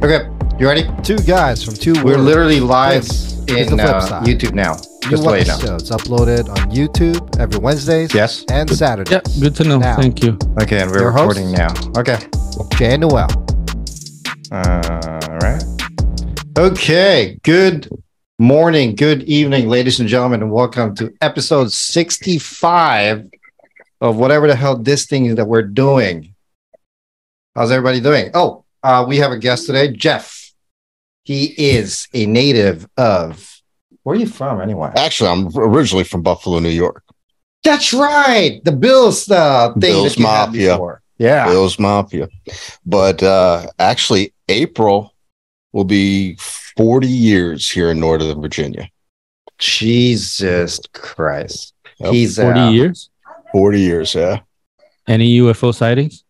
Okay, you ready? Two guys from two We're worlds. literally live This in the FlipSide. YouTube now. New Just to let you know. episodes uploaded on YouTube every Wednesdays Yes. and Saturdays. Yeah, good to know. Now. Thank you. Okay, and we're Your host? recording now. Okay. Jay and Noel. All right. Okay. Good morning, good evening, ladies and gentlemen, and welcome to episode 65 of whatever the hell this thing is that we're doing. How's everybody doing? Oh, we have a guest today, Jeff. He is a native of... Where are you from, anyway? Actually, I'm originally from Buffalo, New York. That's right. The Bills thing Bills that you had Mafia. before. Yeah. Bills Mafia. But actually, April will be 40 years here in Northern Virginia. Jesus Christ. Yep. He's 40 years? 40 years, yeah. Any UFO sightings?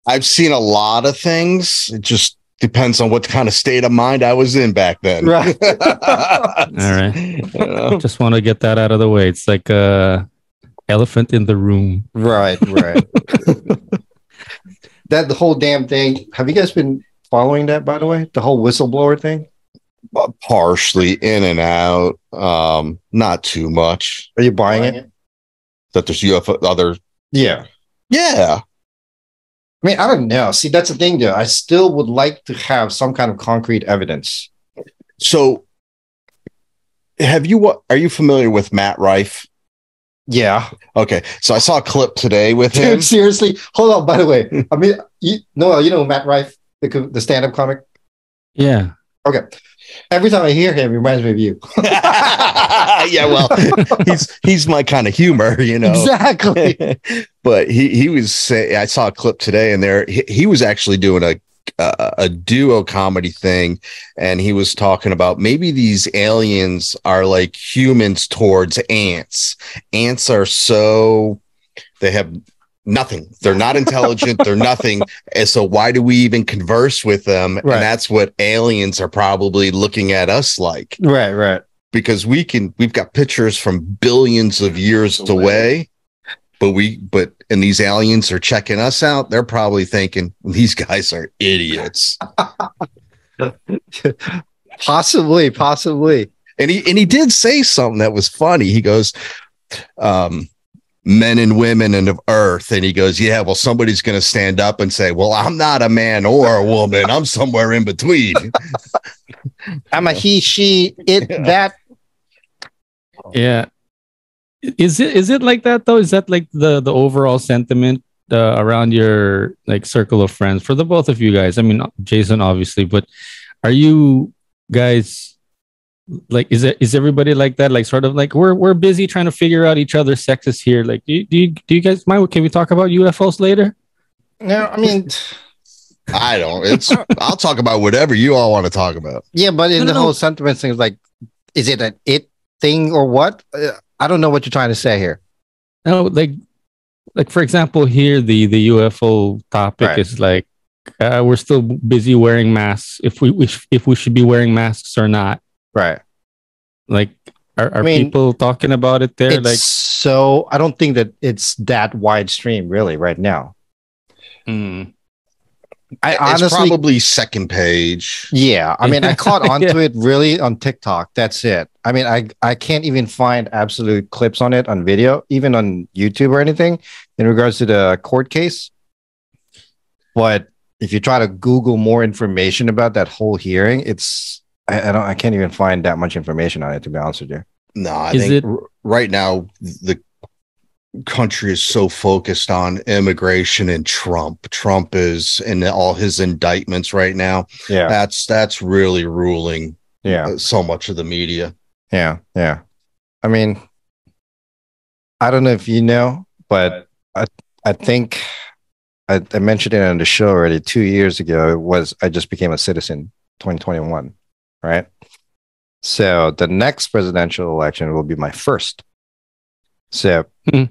I've seen a lot of things. It just depends on what kind of state of mind I was in back then. Right. All right. You know? Just want to get that out of the way. It's like a elephant in the room. Right. That the whole damn thing. Have you guys been following that, by the way? The whole whistleblower thing? Partially in and out. Not too much. Are you buying it? That there's UFO other. Yeah. Yeah. I mean, I don't know. See, that's the thing, though. I still would like to have some kind of concrete evidence. So are you familiar with Matt Rife? Yeah. Okay. So I saw a clip today with him. Dude, seriously. Hold on, by the way. I mean, you know Matt Rife, the stand-up comic? Yeah. Okay. Every time I hear him, it reminds me of you. Yeah, well, he's my kind of humor, you know. Exactly. But he was saying, I saw a clip today, and he was actually doing a duo comedy thing, and he was talking about maybe these aliens are like humans towards ants. Ants are they have nothing. They're not intelligent. They're nothing. And so why do we even converse with them? Right. And that's what aliens are probably looking at us like. Right. Because we've got pictures from billions of years away, but these aliens are checking us out. They're probably thinking these guys are idiots. Possibly. And he did say something that was funny. He goes, men and women and of earth. And he goes, yeah, well, somebody's going to stand up and say, well, I'm not a man or a woman. I'm somewhere in between. I'm a he, she, it, that. Yeah. Is it like that though? Is that like the overall sentiment around your like circle of friends for the both of you guys? I mean, Jason, obviously, but are you guys like, is everybody like that? Like sort of like we're busy trying to figure out each other's sexes here. Like, do you guys mind? Can we talk about UFOs later? No, I mean, I don't. I'll talk about whatever you all want to talk about. yeah, but in No, the no, whole no. sentiment thing, like, is it an it thing or what? I don't know what you're trying to say here. No, like for example, here the UFO topic Right. is like we're still busy wearing masks. If we should be wearing masks or not. Right. Like, are I mean, people talking about it there? Like, So I don't think that it's that widestream really right now. I It's honestly, probably second page. yeah. I mean, I caught onto Yeah. it really on TikTok. That's it. I mean, I can't even find absolute clips on it on video, even on YouTube or anything in regards to the court case. But if you try to Google more information about that whole hearing, I can't even find that much information on it, to be honest with you. No, I Is think it- right now the country is so focused on immigration and Trump. Trump is in all his indictments right now. Yeah. That's really ruling Yeah. so much of the media. Yeah. I mean, I don't know if you know, but I think I mentioned it on the show already 2 years ago. I just became a citizen 2021, right? So the next presidential election will be my first. So Mhm.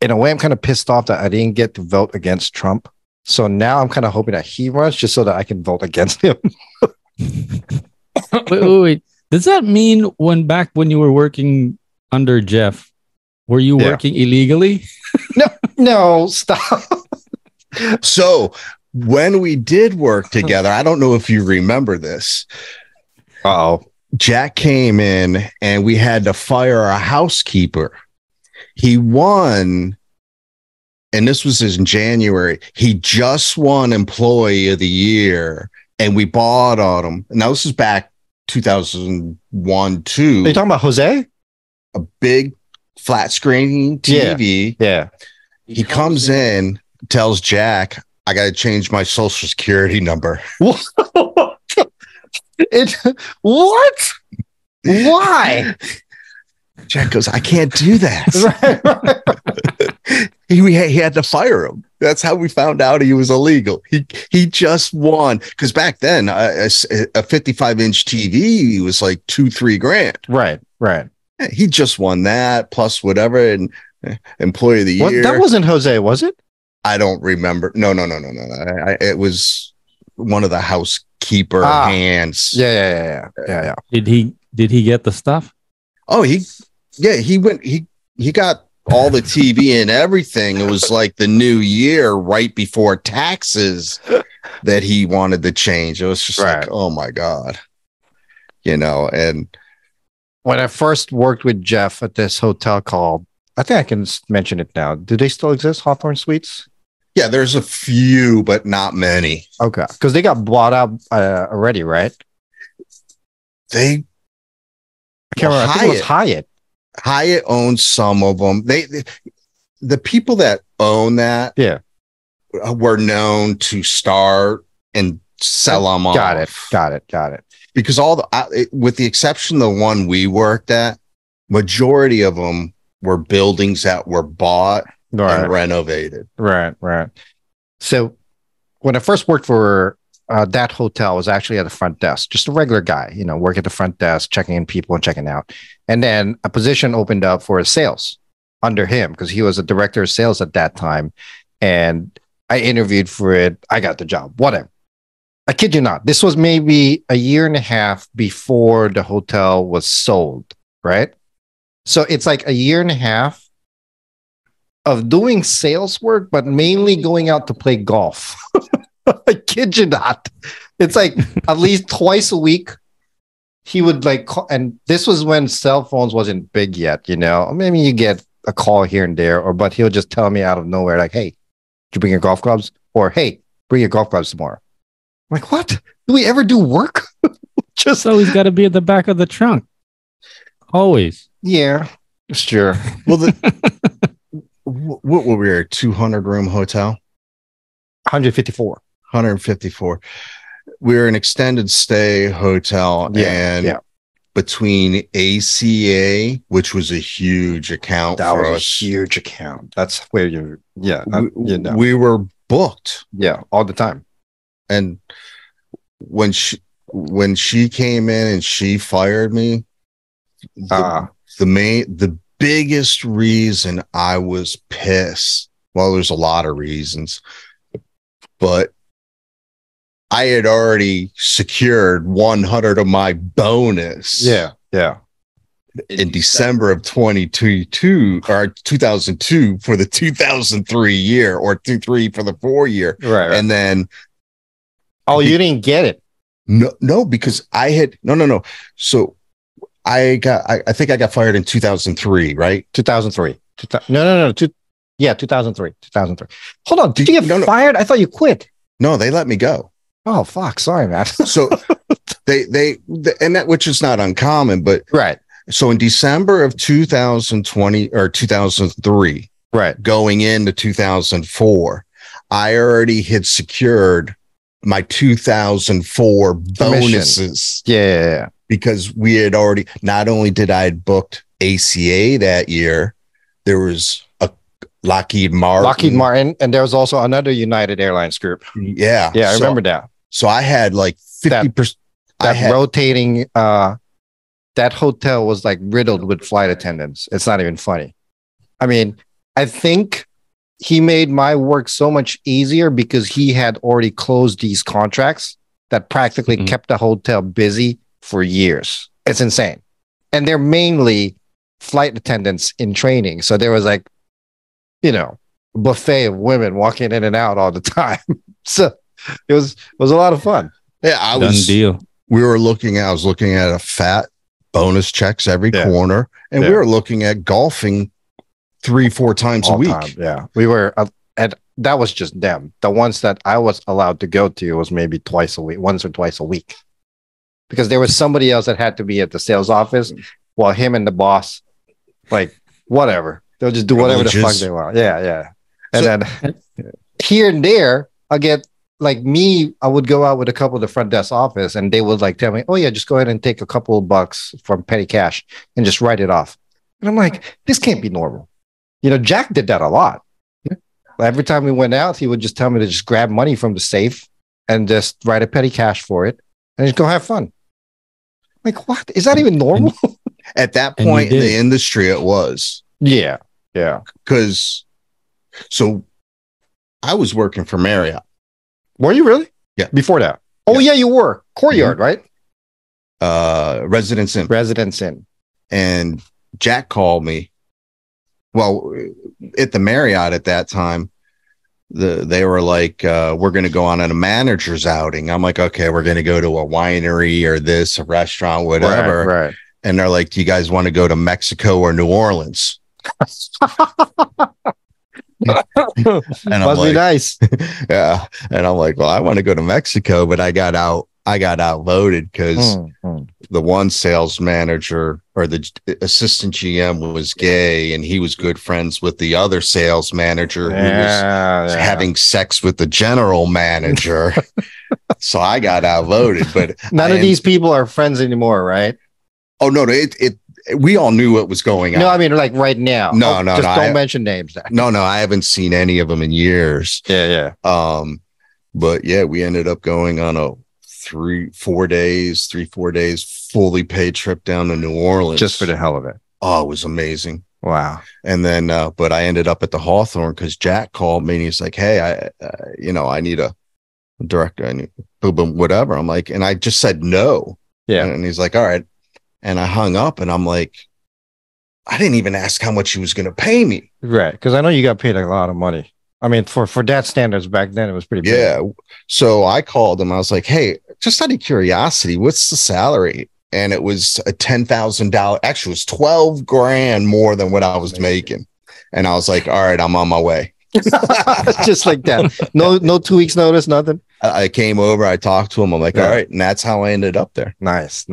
in a way, I'm kind of pissed off that I didn't get to vote against Trump. So now I'm kind of hoping that he runs just so that I can vote against him. wait. Does that mean when you were working under Jeff, were you Yeah. working illegally? No, stop. So when we did work together, I don't know if you remember this. Oh, Jack came in and we had to fire a housekeeper. He won, and this was in January. He just won Employee of the Year, and we bought on him. And now this is back 2001, 2. are you talking about Jose? A big flat screen TV. Yeah. He comes in, tells Jack, I got to change my social security number. What? What? Why? Jack goes, I can't do that. He had to fire him. That's how we found out he was illegal. He just won, because back then a 55-inch TV was like $2-3 grand. Right. He just won that plus whatever, and Employee of the Year. That wasn't Jose, was it? I don't remember. No. It was one of the housekeeper hands. Yeah. Did he get the stuff? Oh, he got all the TV and everything. It was like the new year right before taxes that he wanted to change. It was just like, oh my God, and when I first worked with Jeff at this hotel called, I think I can mention it now. Do they still exist? Hawthorne Suites? yeah, there's a few, but not many. Okay. Because they got bought out already, right? I can't remember. I think it was Hyatt. Hyatt owns some of them. The people that own that, were known to start and sell them off. Got it. Because with the exception of the one we worked at, majority of them were buildings that were bought and renovated. Right. So when I first worked for that hotel, I was actually at the front desk, just a regular guy, work at the front desk, checking in people and checking out. And then a position opened up for sales under him because he was a director of sales at that time. And I interviewed for it. I got the job, whatever. I kid you not. This was maybe a year and a half before the hotel was sold, right? So it's like a year and a half of doing sales work, but mainly going out to play golf. I kid you not. It's like at least twice a week he would call, and this was when cell phones wasn't big yet, Maybe you get a call here and there, but he'll just tell me out of nowhere, like, hey, did you bring your golf clubs? Or hey, bring your golf clubs tomorrow. I'm like, what? Do we ever do work? Just always got to be at the back of the trunk. Always. Yeah, sure. Well, what were we at? 200-room hotel? 154. 154. We were an extended stay hotel, and between ACA, which was a huge account for us. A huge account. That's where we were booked. Yeah, all the time. And when she came in and she fired me, the biggest reason I was pissed, well, there's a lot of reasons, but I had already secured 100 of my bonus. Yeah. In December of 2002 for the 2003 year, or 23 for the 4 year. Right. And then, you didn't get it. No, because I had no. So I think I got fired in 2003, right? 2003. No. 2003. Hold on. Did you get fired? I thought you quit. No, they let me go. Oh, fuck. Sorry, man. So they and that, which is not uncommon, but right. So in December of 2020 or 2003, right, going into 2004, I already had secured my 2004 bonuses. Yeah. Because we had already, not only did I had booked ACA that year, there was a Lockheed Martin, and there was also another United Airlines group. Yeah. I remember that. So I had like 50%. Rotating, that hotel was riddled with flight attendants. It's not even funny. I mean, I think he made my work so much easier because he had already closed these contracts that practically kept the hotel busy for years. It's insane. And they're mainly flight attendants in training. So there was buffet of women walking in and out all the time. So a lot of fun. Yeah, Done deal. I was looking at a fat bonus checks every corner, and we were looking at golfing 3-4 times a week. Yeah, we were, and that was just them. The ones that I was allowed to go to was maybe once or twice a week, because there was somebody else that had to be at the sales office while him and the boss, like, whatever, they'll just do whatever the fuck they want. Yeah. And then here and there, I get like me, I would go out with a couple of the front desk office, and they would like tell me, "Oh yeah, just go ahead and take a couple of bucks from petty cash and just write it off." And I'm like, this can't be normal. Jack did that a lot. Every time we went out, he would just tell me to just grab money from the safe and just write a petty cash for it and just go have fun. Like, what? Is that even normal? At that point in the industry, it was. Yeah. So I was working for Marriott. Were you really? Yeah. Before that? Oh, yeah, you were. Courtyard, right? Residence Inn. And Jack called me. Well, at the Marriott at that time, they were like, we're going to go on a manager's outing. I'm like, okay, we're going to go to a winery or a restaurant, whatever. Right. And they're like, do you guys want to go to Mexico or New Orleans? And Must be nice. Yeah. And I'm like, well, I want to go to Mexico, but I got outvoted because the one sales manager or the assistant GM was gay, and he was good friends with the other sales manager who was having sex with the general manager. So I got outvoted, but none of these people are friends anymore, right? Oh no, we all knew what was going on. No, I mean, like right now. No, don't mention names. No, I haven't seen any of them in years. Yeah. But yeah, we ended up going on a 3-4 days fully paid trip down to New Orleans just for the hell of it. Oh, it was amazing. Wow. And then but I ended up at the Hawthorne because Jack called me and he's like, hey, I need a director, I need boom whatever. I'm like, and I just said no. Yeah. And he's like, all right. And I hung up, and I'm like, I didn't even ask how much he was going to pay me. Right. Because I know you got paid a lot of money. I mean, for that standards back then, it was pretty big. Yeah. So I called him. I was like, hey, just out of curiosity, what's the salary? And it was a $10,000. Actually, it was $12,000 more than what I was making. And I was like, all right, I'm on my way. Just like that. No 2 weeks notice, nothing. I came over. I talked to him. I'm like, all right. And that's how I ended up there. Nice.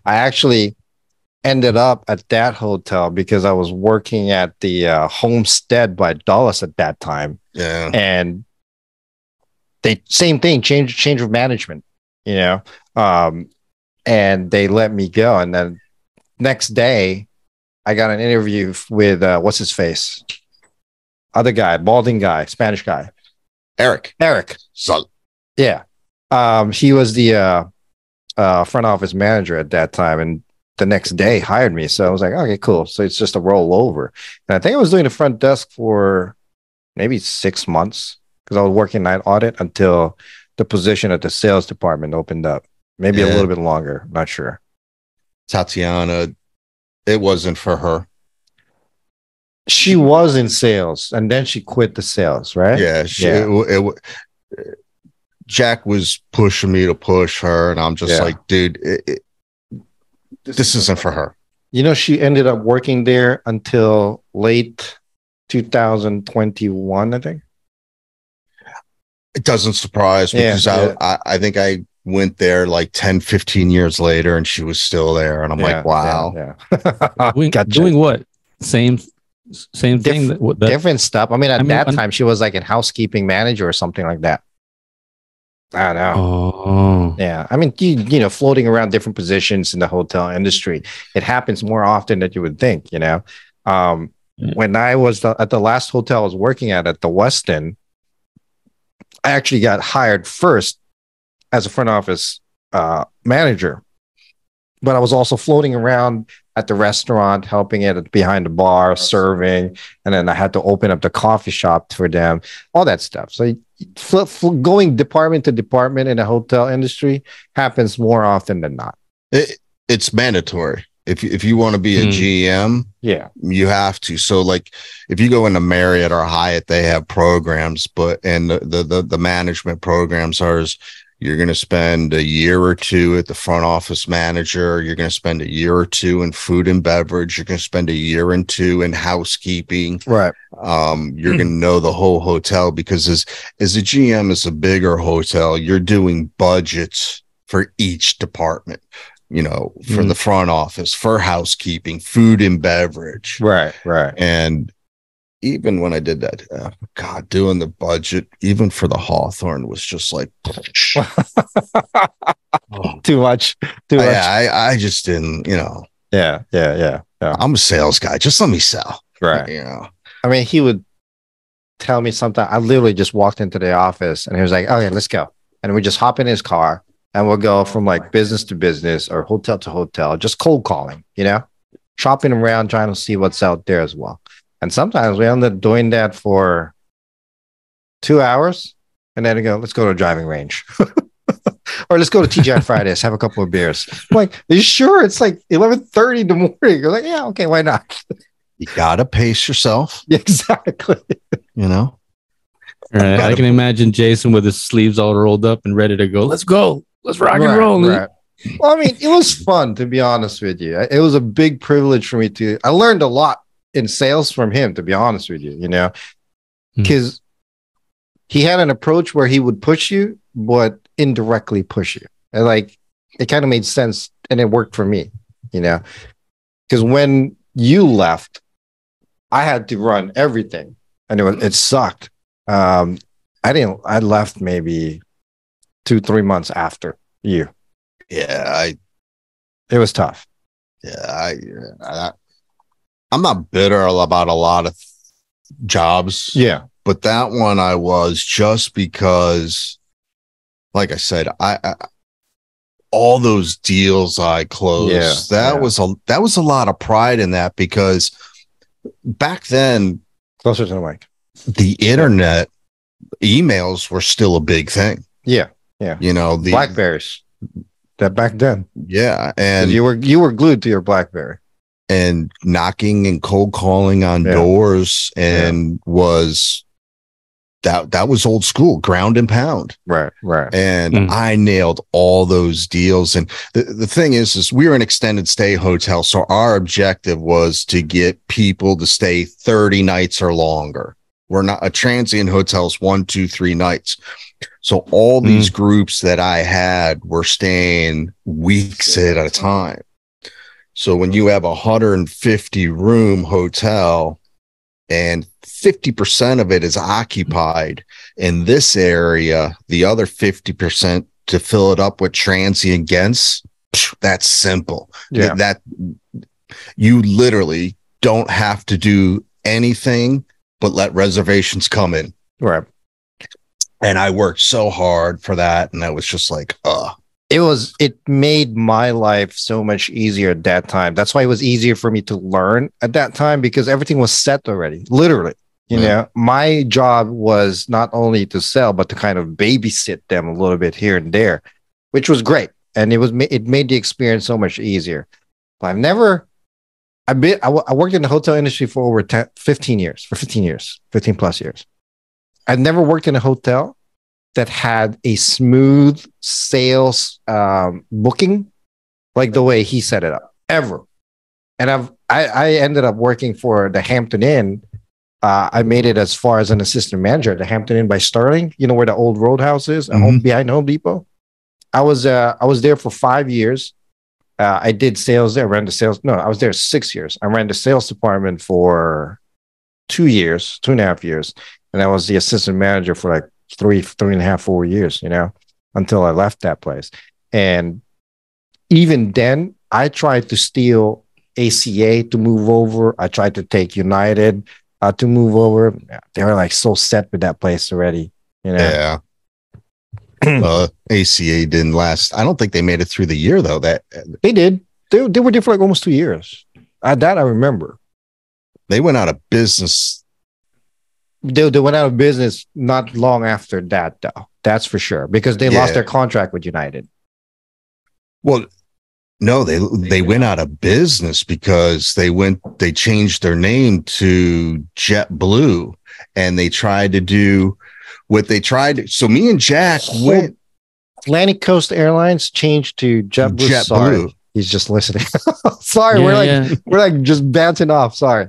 I actually ended up at that hotel because I was working at the Homestead by Dulles at that time. Yeah. And same thing, change of management, and they let me go. And then next day I got an interview with what's his face? Other guy, balding guy, Spanish guy. Eric. So, yeah. He was the front office manager at that time, and the next day hired me. So I was like, okay, cool. So it's just a rollover. And I think I was doing the front desk for maybe 6 months because I was working night audit until the position at the sales department opened up. Maybe a little bit longer. Not sure. Tatiana, it wasn't for her. She was in sales, and then she quit the sales, right? Yeah. Jack was pushing me to push her, and I'm just like, dude, this isn't for her. She ended up working there until late 2021, I think. It doesn't surprise me because I think I went there like 10, 15 years later, and she was still there. And I'm like, wow. Yeah. Doing what? Same thing. Different stuff. I mean, at that time, she was like a housekeeping manager or something like that. I don't know. Oh. Yeah. I mean, floating around different positions in the hotel industry. It happens more often than you would think, When I was at the last hotel I was working at the Westin, I actually got hired first as a front office manager. But I was also floating around at the restaurant, helping it behind the bar, serving. And then I had to open up the coffee shop for them, all that stuff. So going department to department in the hotel industry happens more often than not. It's mandatory. If you want to be a GM, Yeah, you have to. So like if you go into Marriott or Hyatt, they have programs, and the management programs are you're going to spend a year or two at the front office manager. You're going to spend a year or two in food and beverage. You're going to spend a year and two in housekeeping. right. You're going to know the whole hotel, because as a GM, is a bigger hotel, you're doing budgets for each department, for the front office, for housekeeping, food and beverage. Right. And even when I did that, God, doing the budget, even for the Hawthorne, was just like, too much. I just didn't, Yeah. I'm a sales guy. Just let me sell. Right. I mean, he would tell me something. I literally just walked into the office and he was like, okay, let's go. And we just hop in his car and we'll go from like business to business or hotel to hotel, just cold calling, shopping around, trying to see what's out there as well. And sometimes we end up doing that for 2 hours and then we go, let's go to a driving range. Or let's go to TGI Fridays, have a couple of beers. I'm like, are you sure? It's like 11:30 in the morning. You're like, yeah, okay, why not? You gotta pace yourself. Exactly. Right. I can imagine Jason with his sleeves all rolled up and ready to go. Let's go. Let's rock and roll. Right. Well, I mean, it was fun, to be honest with you. It was a big privilege for me I learned a lot in sales from him, to be honest with you, because he had an approach where he would push you, but indirectly push you. And like, it kind of made sense and it worked for me, because when you left, I had to run everything and it sucked. I left maybe 2-3 months after you. Yeah. It was tough. Yeah. I'm not bitter about a lot of jobs. Yeah. But that one I was, just because, like I said, I all those deals I closed, that was a lot of pride in that, because back then, closer to the mic, the internet emails were still a big thing. Yeah. The Blackberries that back then. Yeah. And you were glued to your Blackberry. And knocking and cold calling on doors and that was old school, ground and pound. Right. And I nailed all those deals. And the thing is we were an extended stay hotel. So our objective was to get people to stay 30 nights or longer. We're not a transient hotels, 1, 2, 3 nights. So all these groups that I had were staying weeks at a time. So when you have a 150 room hotel and 50% of it is occupied in this area, the other 50% to fill it up with transient guests, that's simple. Yeah. That you literally don't have to do anything but let reservations come in. Right. And I worked so hard for that. And I was just like, it made my life so much easier at that time. That's why it was easier for me to learn at that time, because everything was set already, literally. My job was not only to sell, but to kind of babysit them a little bit here and there, which was great. And it made the experience so much easier. But I worked in the hotel industry for over 15 plus years. I've never worked in a hotel that had a smooth sales booking like the way he set it up, ever. And I ended up working for the Hampton Inn. I made it as far as an assistant manager at the Hampton Inn by Sterling, where the old Roadhouse is, behind Home Depot. I was there for 5 years. I did sales there. I was there 6 years. I ran the sales department for 2 years, 2.5 years. And I was the assistant manager for like 3.5, 4 years, until I left that place. And even then, I tried to steal ACA to move over. I tried to take United to move over. They were like so set with that place already, Yeah. ACA didn't last. I don't think they made it through the year, though. That they did. They were there for like almost 2 years. That I remember. They went out of business. They went out of business not long after that, though. That's for sure, because they lost their contract with United. Well, No, they went out of business because they changed their name to JetBlue, and they tried to do what they tried. So me and Jack went. Atlantic Coast Airlines changed to JetBlue. Sorry, he's just listening. Sorry, we're like just bouncing off. Sorry.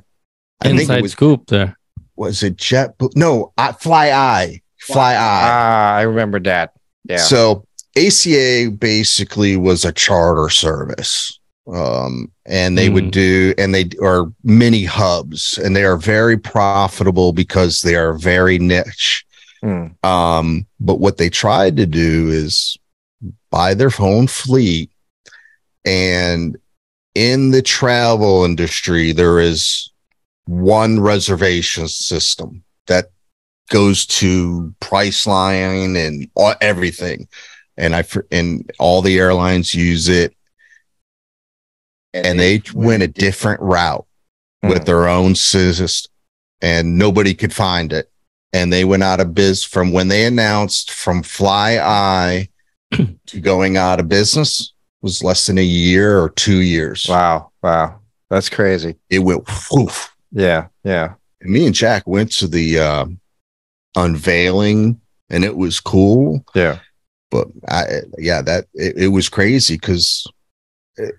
Inside scoop there. Was it JetBlue? No, Fly I remember that. Yeah. So ACA basically was a charter service. And they would do, and they are mini hubs, and they are very profitable because they are very niche. But what they tried to do is buy their own fleet. And in the travel industry, there is one reservation system that goes to Priceline and everything. And all the airlines use it. And they went a different route with their own system, and nobody could find it. And they went out of biz from when they announced from FlyEye to going out of business was less than a year or 2 years. Wow. That's crazy. It went woof. Yeah. And me and Jack went to the unveiling, and it was cool. Yeah. But it was crazy because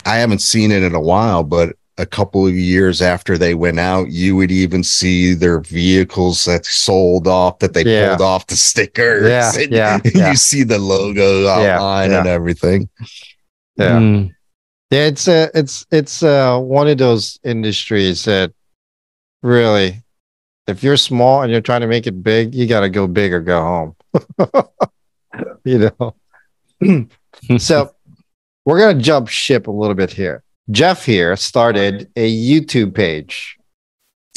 I haven't seen it in a while, but a couple of years after they went out, you would even see their vehicles that sold off, that they pulled off the stickers. Yeah. You see the logo outline and everything. Yeah. Yeah. It's one of those industries that really, if you're small and you're trying to make it big, you got to go big or go home. You know? So we're going to jump ship a little bit here. Jeff here started a YouTube page.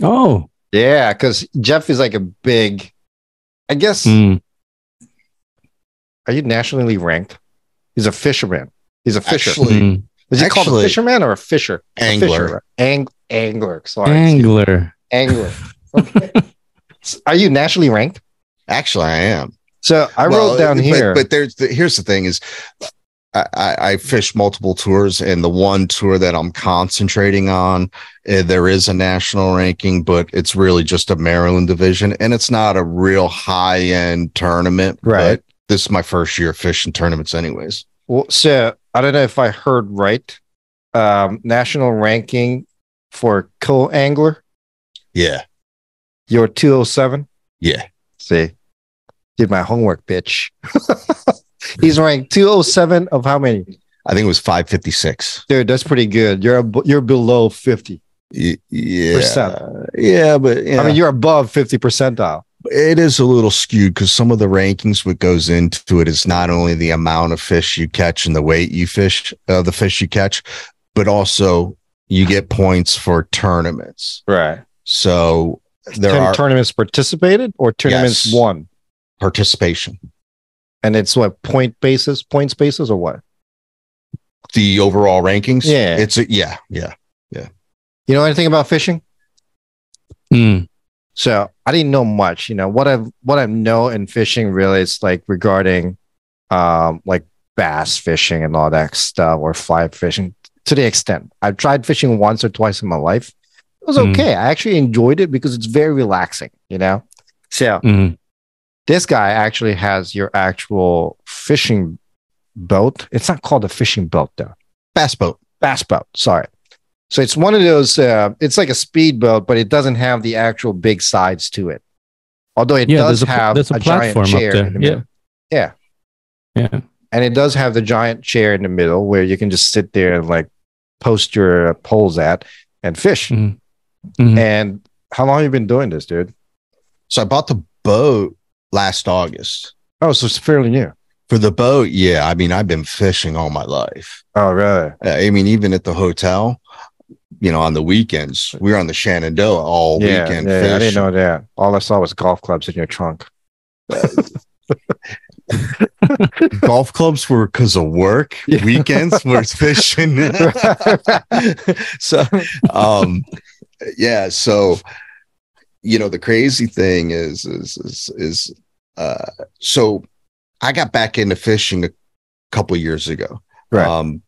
Oh, yeah, because Jeff is like a big, I guess. Are you nationally ranked? He's a fisherman. He's a fisher. Is he called a fisherman or a fisher? Angler. Angler. Sorry. Angler. Okay. Are you nationally ranked? Actually, I am. So I wrote down here. But here's the thing is, I fish multiple tours, and the one tour that I'm concentrating on, there is a national ranking, but it's really just a Maryland division, and it's not a real high end tournament. Right. But this is my first year fishing tournaments, anyways. Well, so I don't know if I heard right. National ranking for co-angler. Yeah. You're 207. Yeah. See, did my homework, bitch. He's ranked 207 of how many? I think it was 556. Dude, that's pretty good. You're below 50. Yeah. Yeah, but I mean, you're above 50 percentile. It is a little skewed because some of the rankings, what goes into it is not only the amount of fish you catch and the weight you fish, the fish you catch, but also you get points for tournaments. Right. So there are tournaments participated or tournaments won? Participation. And it's what, points basis or what? The overall rankings? Yeah. It's yeah. You know anything about fishing? So I didn't know much. You know, what I know in fishing really is like regarding like bass fishing and all that stuff, or fly fishing to the extent. I've tried fishing once or twice in my life. It was okay. I actually enjoyed it because it's very relaxing, you know? So this guy actually has your actual fishing boat. It's not called a fishing boat though. Bass boat. Sorry. So it's one of those, it's like a speedboat, but it doesn't have the actual big sides to it. Although it does have a giant chair in the middle. Yeah. And it does have the giant chair in the middle where you can just sit there and like post your poles at and fish. And how long have you been doing this, dude? So I bought the boat last August. Oh, so it's fairly new. For the boat, yeah. I mean, I've been fishing all my life. Oh, really? I mean, even at the hotel, you know, on the weekends, we were on the Shenandoah all weekend. Yeah, I didn't know that. All I saw was golf clubs in your trunk. Golf clubs were because of work. Weekends were fishing. So, So, you know, the crazy thing is, so I got back into fishing a couple of years ago. Right.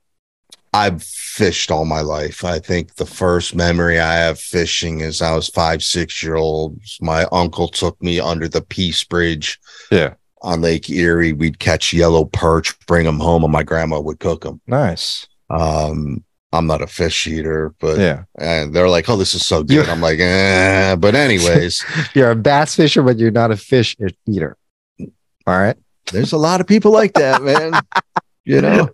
I've fished all my life. I think the first memory I have fishing is I was 5, 6 year old. My uncle took me under the Peace Bridge. Yeah. On Lake Erie. We'd catch yellow perch, bring them home, and my grandma would cook them. Nice. I'm not a fish eater, but yeah. And they're like, "Oh, this is so good." I'm like, eh. But anyways, you're a bass fisher, but you're not a fish eater. All right. There's a lot of people like that, man. You know.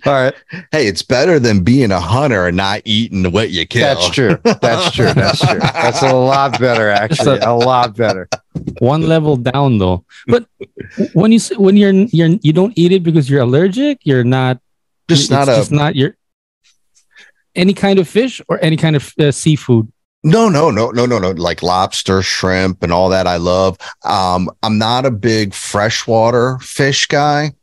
All right. Hey, it's better than being a hunter and not eating what you kill. That's true. That's true. That's true. That's a lot better, actually. A lot better. One level down, though. But when you don't eat it because you're allergic, you're not not your any kind of fish or any kind of seafood. No. Like lobster, shrimp, and all that. I love. I'm not a big freshwater fish guy.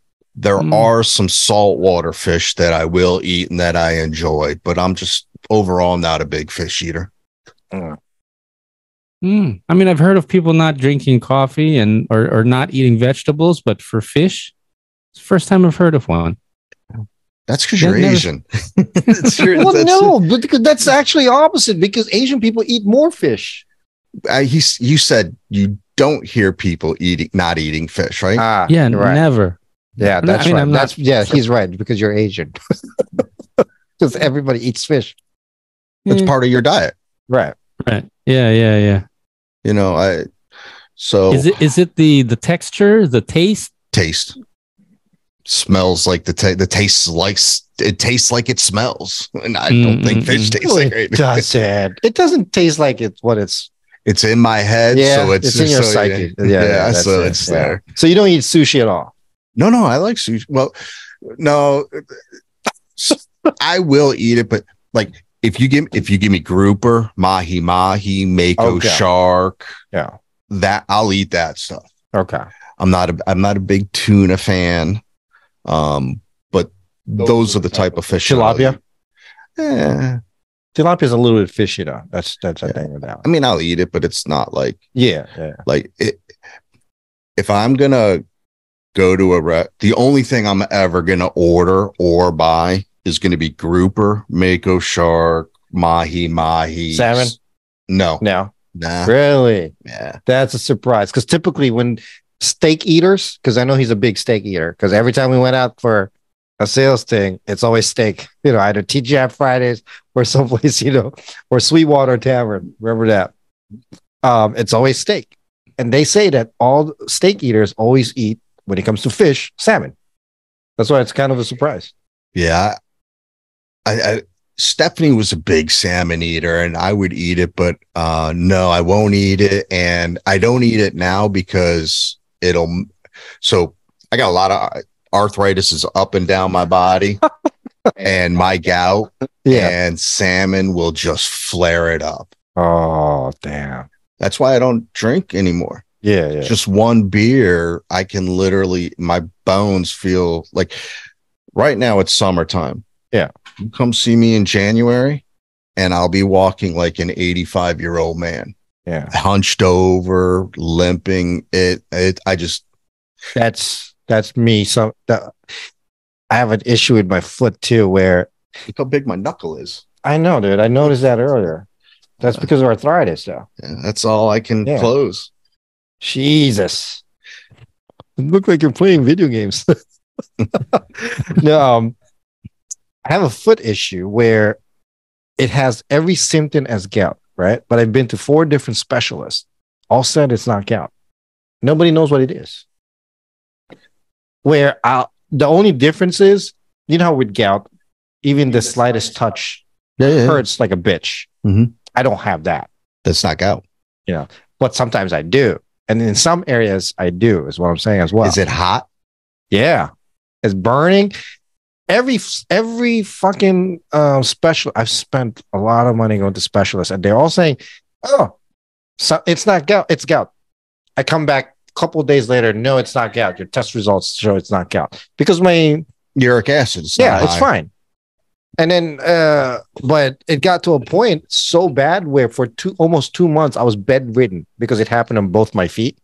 There are some saltwater fish that I will eat and that I enjoy, but I'm just overall not a big fish eater. I mean, I've heard of people not drinking coffee or not eating vegetables, but for fish, it's the first time I've heard of one. That's because you're Asian. But that's actually opposite because Asian people eat more fish. You said you don't hear people not eating fish, right? Yeah, right. Never. Yeah, that's right. He's right because you're Asian. Because everybody eats fish. It's part of your diet. Right. Yeah. You know, is it the texture, the taste? Taste. Smells like the taste like it tastes like it smells. And I don't think fish tastes like it. It doesn't taste like it's what it's in my head. Yeah, so it's in your psyche. Yeah, so it's there. So you don't eat sushi at all? No, I like sushi. Well, no, I will eat it, but like if you give me grouper, mahi, mako shark, that I'll eat that stuff. Okay. I'm not a big tuna fan. But those are the type of fish. Tilapia? Yeah. Tilapia is a little bit fishy though. That's the thing with that one. I mean, I'll eat it, but it's not like like it. If I'm gonna go to the only thing I'm ever gonna order or buy is gonna be grouper, mako shark, mahi, salmon. No, nah. Really? Yeah, that's a surprise because typically when steak eaters, because I know he's a big steak eater, because every time we went out for a sales thing, it's always steak, either TGI Fridays or someplace, or Sweetwater Tavern. Remember that? It's always steak. And they say that all steak eaters always eat, when it comes to fish, salmon. That's why it's kind of a surprise. Yeah. Stephanie was a big salmon eater and I would eat it, but no, I won't eat it. And I don't eat it now because so I got a lot of arthritis is up and down my body and my gout and salmon will just flare it up. Oh, damn. That's why I don't drink anymore. Yeah. Just one beer, I can literally, my bones feel like right now it's summertime. Yeah. You come see me in January and I'll be walking like an 85-year-old man. Yeah. Hunched over, limping. That's me. I have an issue with my foot too, where look how big my knuckle is. I know, dude. I noticed that earlier. That's because of arthritis, though. Yeah, that's all I can close. Jesus. It looks like you're playing video games. No, I have a foot issue where it has every symptom as gout, right? But I've been to 4 different specialists. All said it's not gout. Nobody knows what it is. Where the only difference is, how with gout, even the slightest touch hurts like a bitch. Mm-hmm. I don't have that. That's not gout. But sometimes I do. And in some areas I do, is what I'm saying as well. Is it hot? Yeah. It's burning. Every fucking special. I've spent a lot of money going to specialists and they're all saying, so it's not gout, it's gout. I come back a couple of days later, no, it's not gout. Your test results show it's not gout. Because my uric acid is it's fine. And then but it got to a point so bad where for almost 2 months I was bedridden because it happened on both my feet.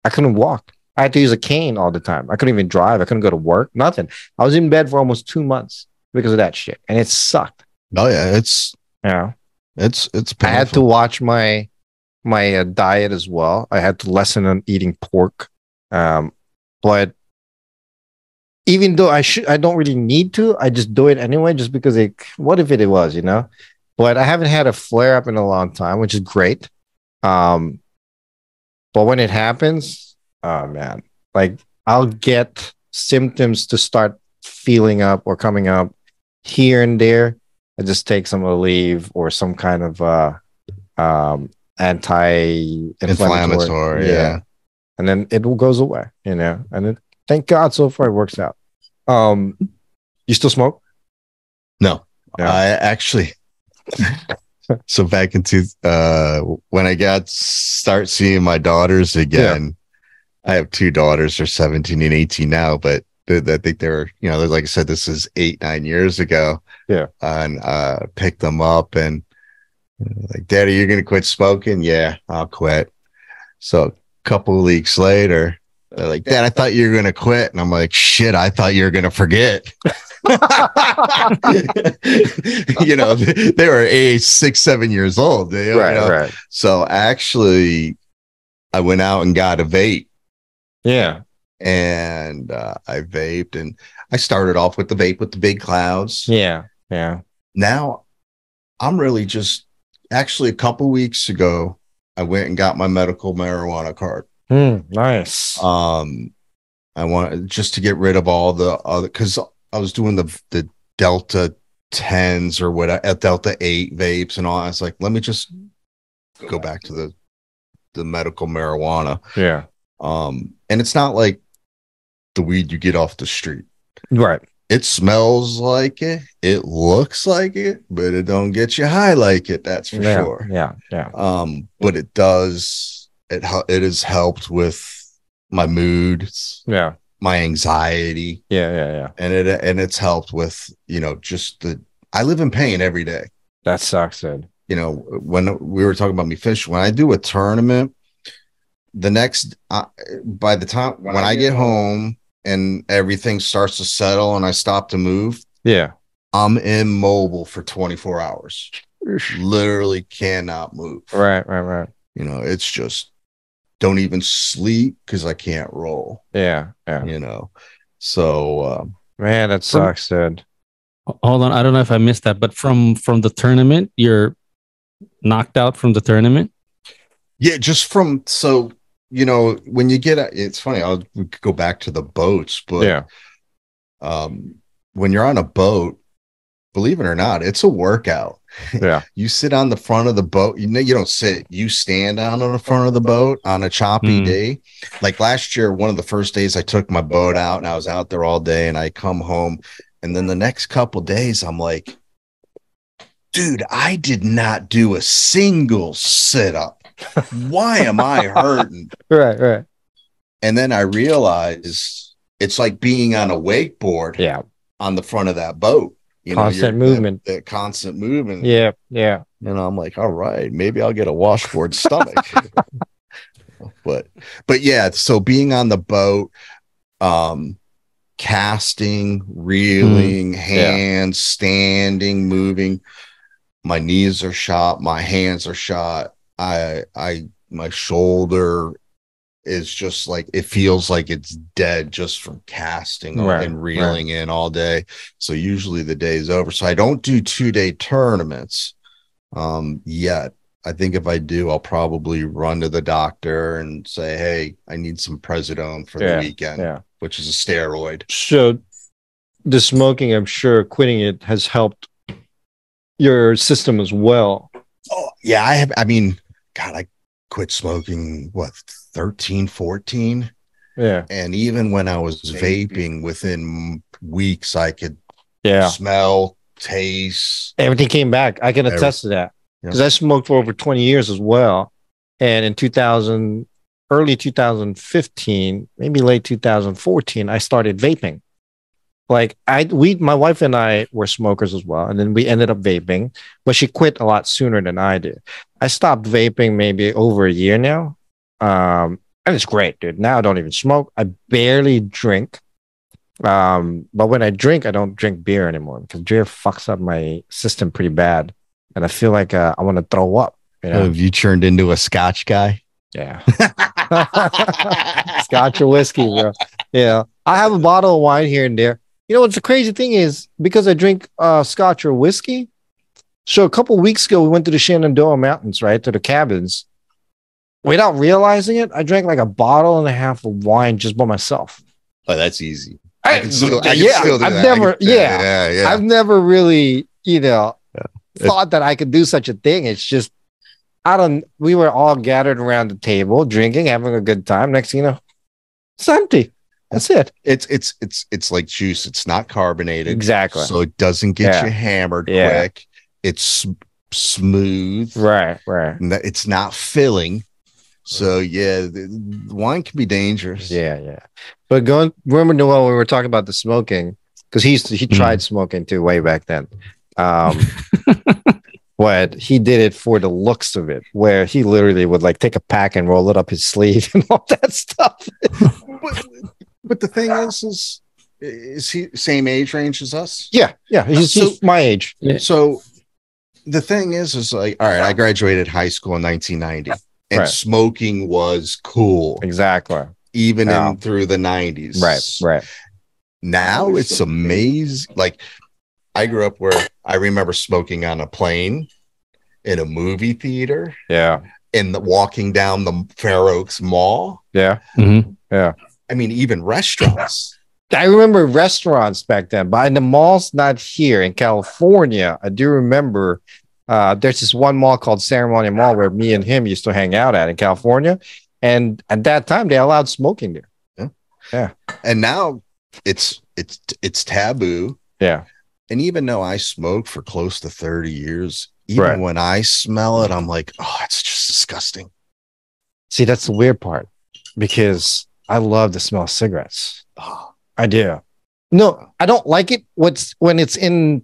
I couldn't walk. I had to use a cane all the time. I couldn't even drive. I couldn't go to work. Nothing. I was in bed for almost 2 months because of that shit, and it sucked. Oh yeah, it's painful. I had to watch my diet as well. I had to lessen on eating pork, but even though I don't really need to. I just do it anyway, just because what if it was, But I haven't had a flare up in a long time, which is great. But when it happens, oh man, like I'll get symptoms to start feeling up or coming up here and there. I just take some Aleve or some kind of anti-inflammatory. Yeah. And then it goes away, And then thank God so far it works out. You still smoke? No. Yeah. I actually so back into when I start seeing my daughters again, I have two daughters, they're 17 and 18 now, but I think they're, like I said, this is 8-9 years ago. Yeah. And picked them up and like, Daddy, you're gonna quit smoking? Yeah, I'll quit. So a couple of weeks later, they're like, Dad, I thought you were gonna quit. And I'm like, shit, I thought you were gonna forget. They were 6-7 years old. Right. So actually, I went out and got a vape. Yeah. And I vaped, and I started off with the vape with the big clouds. Yeah. Now I'm really just actually a couple weeks ago, I went and got my medical marijuana card. Nice. I wanted just to get rid of all the other, because I was doing the Delta 10s or what, Delta 8 vapes and all. I was like, let me just go back to the medical marijuana. Yeah. And it's not like the weed you get off the street. Right. It smells like it. It looks like it, but it don't get you high like it. That's for sure. Yeah. But it does. It has helped with my mood. Yeah. My anxiety. Yeah. And it's helped with, just I live in pain every day. That sucks, Ed. When we were talking about me fishing, when I do a tournament, by the time when I get home and everything starts to settle and I stop to move, I'm immobile for 24 hours. Literally cannot move. Right. It's just don't even sleep because I can't roll. Yeah. So man, that sucks, dude. Hold on, I don't know if I missed that, but from the tournament, you're knocked out from the tournament? Yeah, just from when you get it's funny, we could go back to the boats, but when you're on a boat, believe it or not, it's a workout. Yeah. You sit on the front of the boat. You don't sit, you stand down on the front of the boat on a choppy day. Like last year, one of the first days I took my boat out and I was out there all day and I come home. And then the next couple days, I'm like, dude, I did not do a single sit-up. Why am I hurting? Right. And then I realized it's like being on a wakeboard on the front of that boat. Constant movement. That constant movement. Yeah. I'm like, all right, maybe I'll get a washboard stomach. but yeah, so being on the boat, casting, reeling, hands, standing, moving, my knees are shot, my hands are shot. My shoulder is just like, it feels like it's dead just from casting and reeling in all day. So usually the day is over. So I don't do 2-day tournaments yet. I think if I do, I'll probably run to the doctor and say, hey, I need some Prednisone for the weekend, which is a steroid. So the smoking, I'm sure quitting it has helped your system as well. Oh, yeah. I quit smoking, 13, 14. Yeah. And even when I was vaping, within weeks, I could smell, taste. Everything came back. I can attest to that. Because I smoked for over 20 years as well. And in early 2015, maybe late 2014, I started vaping. Like my wife and I were smokers as well. And then we ended up vaping, but she quit a lot sooner than I did. I stopped vaping maybe over a year now. And it's great, dude. Now I don't even smoke. I barely drink. But when I drink, I don't drink beer anymore because beer fucks up my system pretty bad, and I feel like I want to throw up. You know? Have you turned into a Scotch guy? Yeah. Scotch or whiskey, bro. Yeah. I have a bottle of wine here and there. You know what's the crazy thing is because I drink Scotch or whiskey. So a couple weeks ago, we went to the Shenandoah Mountains, right, to the cabins. Without realizing it, I drank like a bottle and a half of wine just by myself. Oh, that's easy. I can still do that. I've never really, thought that I could do such a thing. It's just, we were all gathered around the table, drinking, having a good time. Next thing you know, it's empty. That's it. It's like juice. It's not carbonated. Exactly. So it doesn't get you hammered quick. It's smooth. Right. It's not filling. So the wine can be dangerous. Yeah. But remember Noel, when we were talking about the smoking, because he tried smoking too way back then. What he did it for the looks of it, where he literally would like take a pack and roll it up his sleeve and all that stuff. But the thing is he same age range as us? Yeah. He's my age. Yeah. So the thing is like, all right, I graduated high school in 1990, and smoking was cool. Exactly. Even in through the 90s. Right. Now it's amazing. Like I grew up where I remember smoking on a plane, in a movie theater. Yeah. Walking down the Fair Oaks Mall. Yeah. Mm-hmm. Yeah. I mean, even restaurants. I remember restaurants back then, but in the malls, not here in California. I do remember there's this one mall called Ceremony Mall where me and him used to hang out at in California. And at that time, they allowed smoking there. Yeah. And now it's taboo. Yeah. And even though I smoked for close to 30 years, even when I smell it, I'm like, oh, it's just disgusting. See, that's the weird part because I love the smell of cigarettes. Oh. I do. No, I don't like it when it's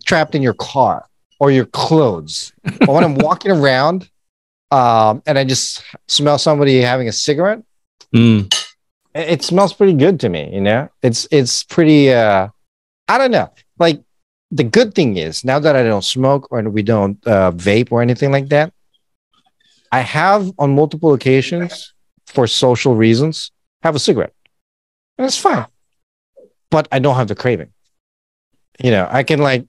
trapped in your car or your clothes. But when I'm walking around and I just smell somebody having a cigarette, it smells pretty good to me, It's pretty I don't know. Like the good thing is now that I don't smoke or we don't vape or anything like that, I have on multiple occasions for social reasons have a cigarette. And it's fine. But I don't have the craving. I can I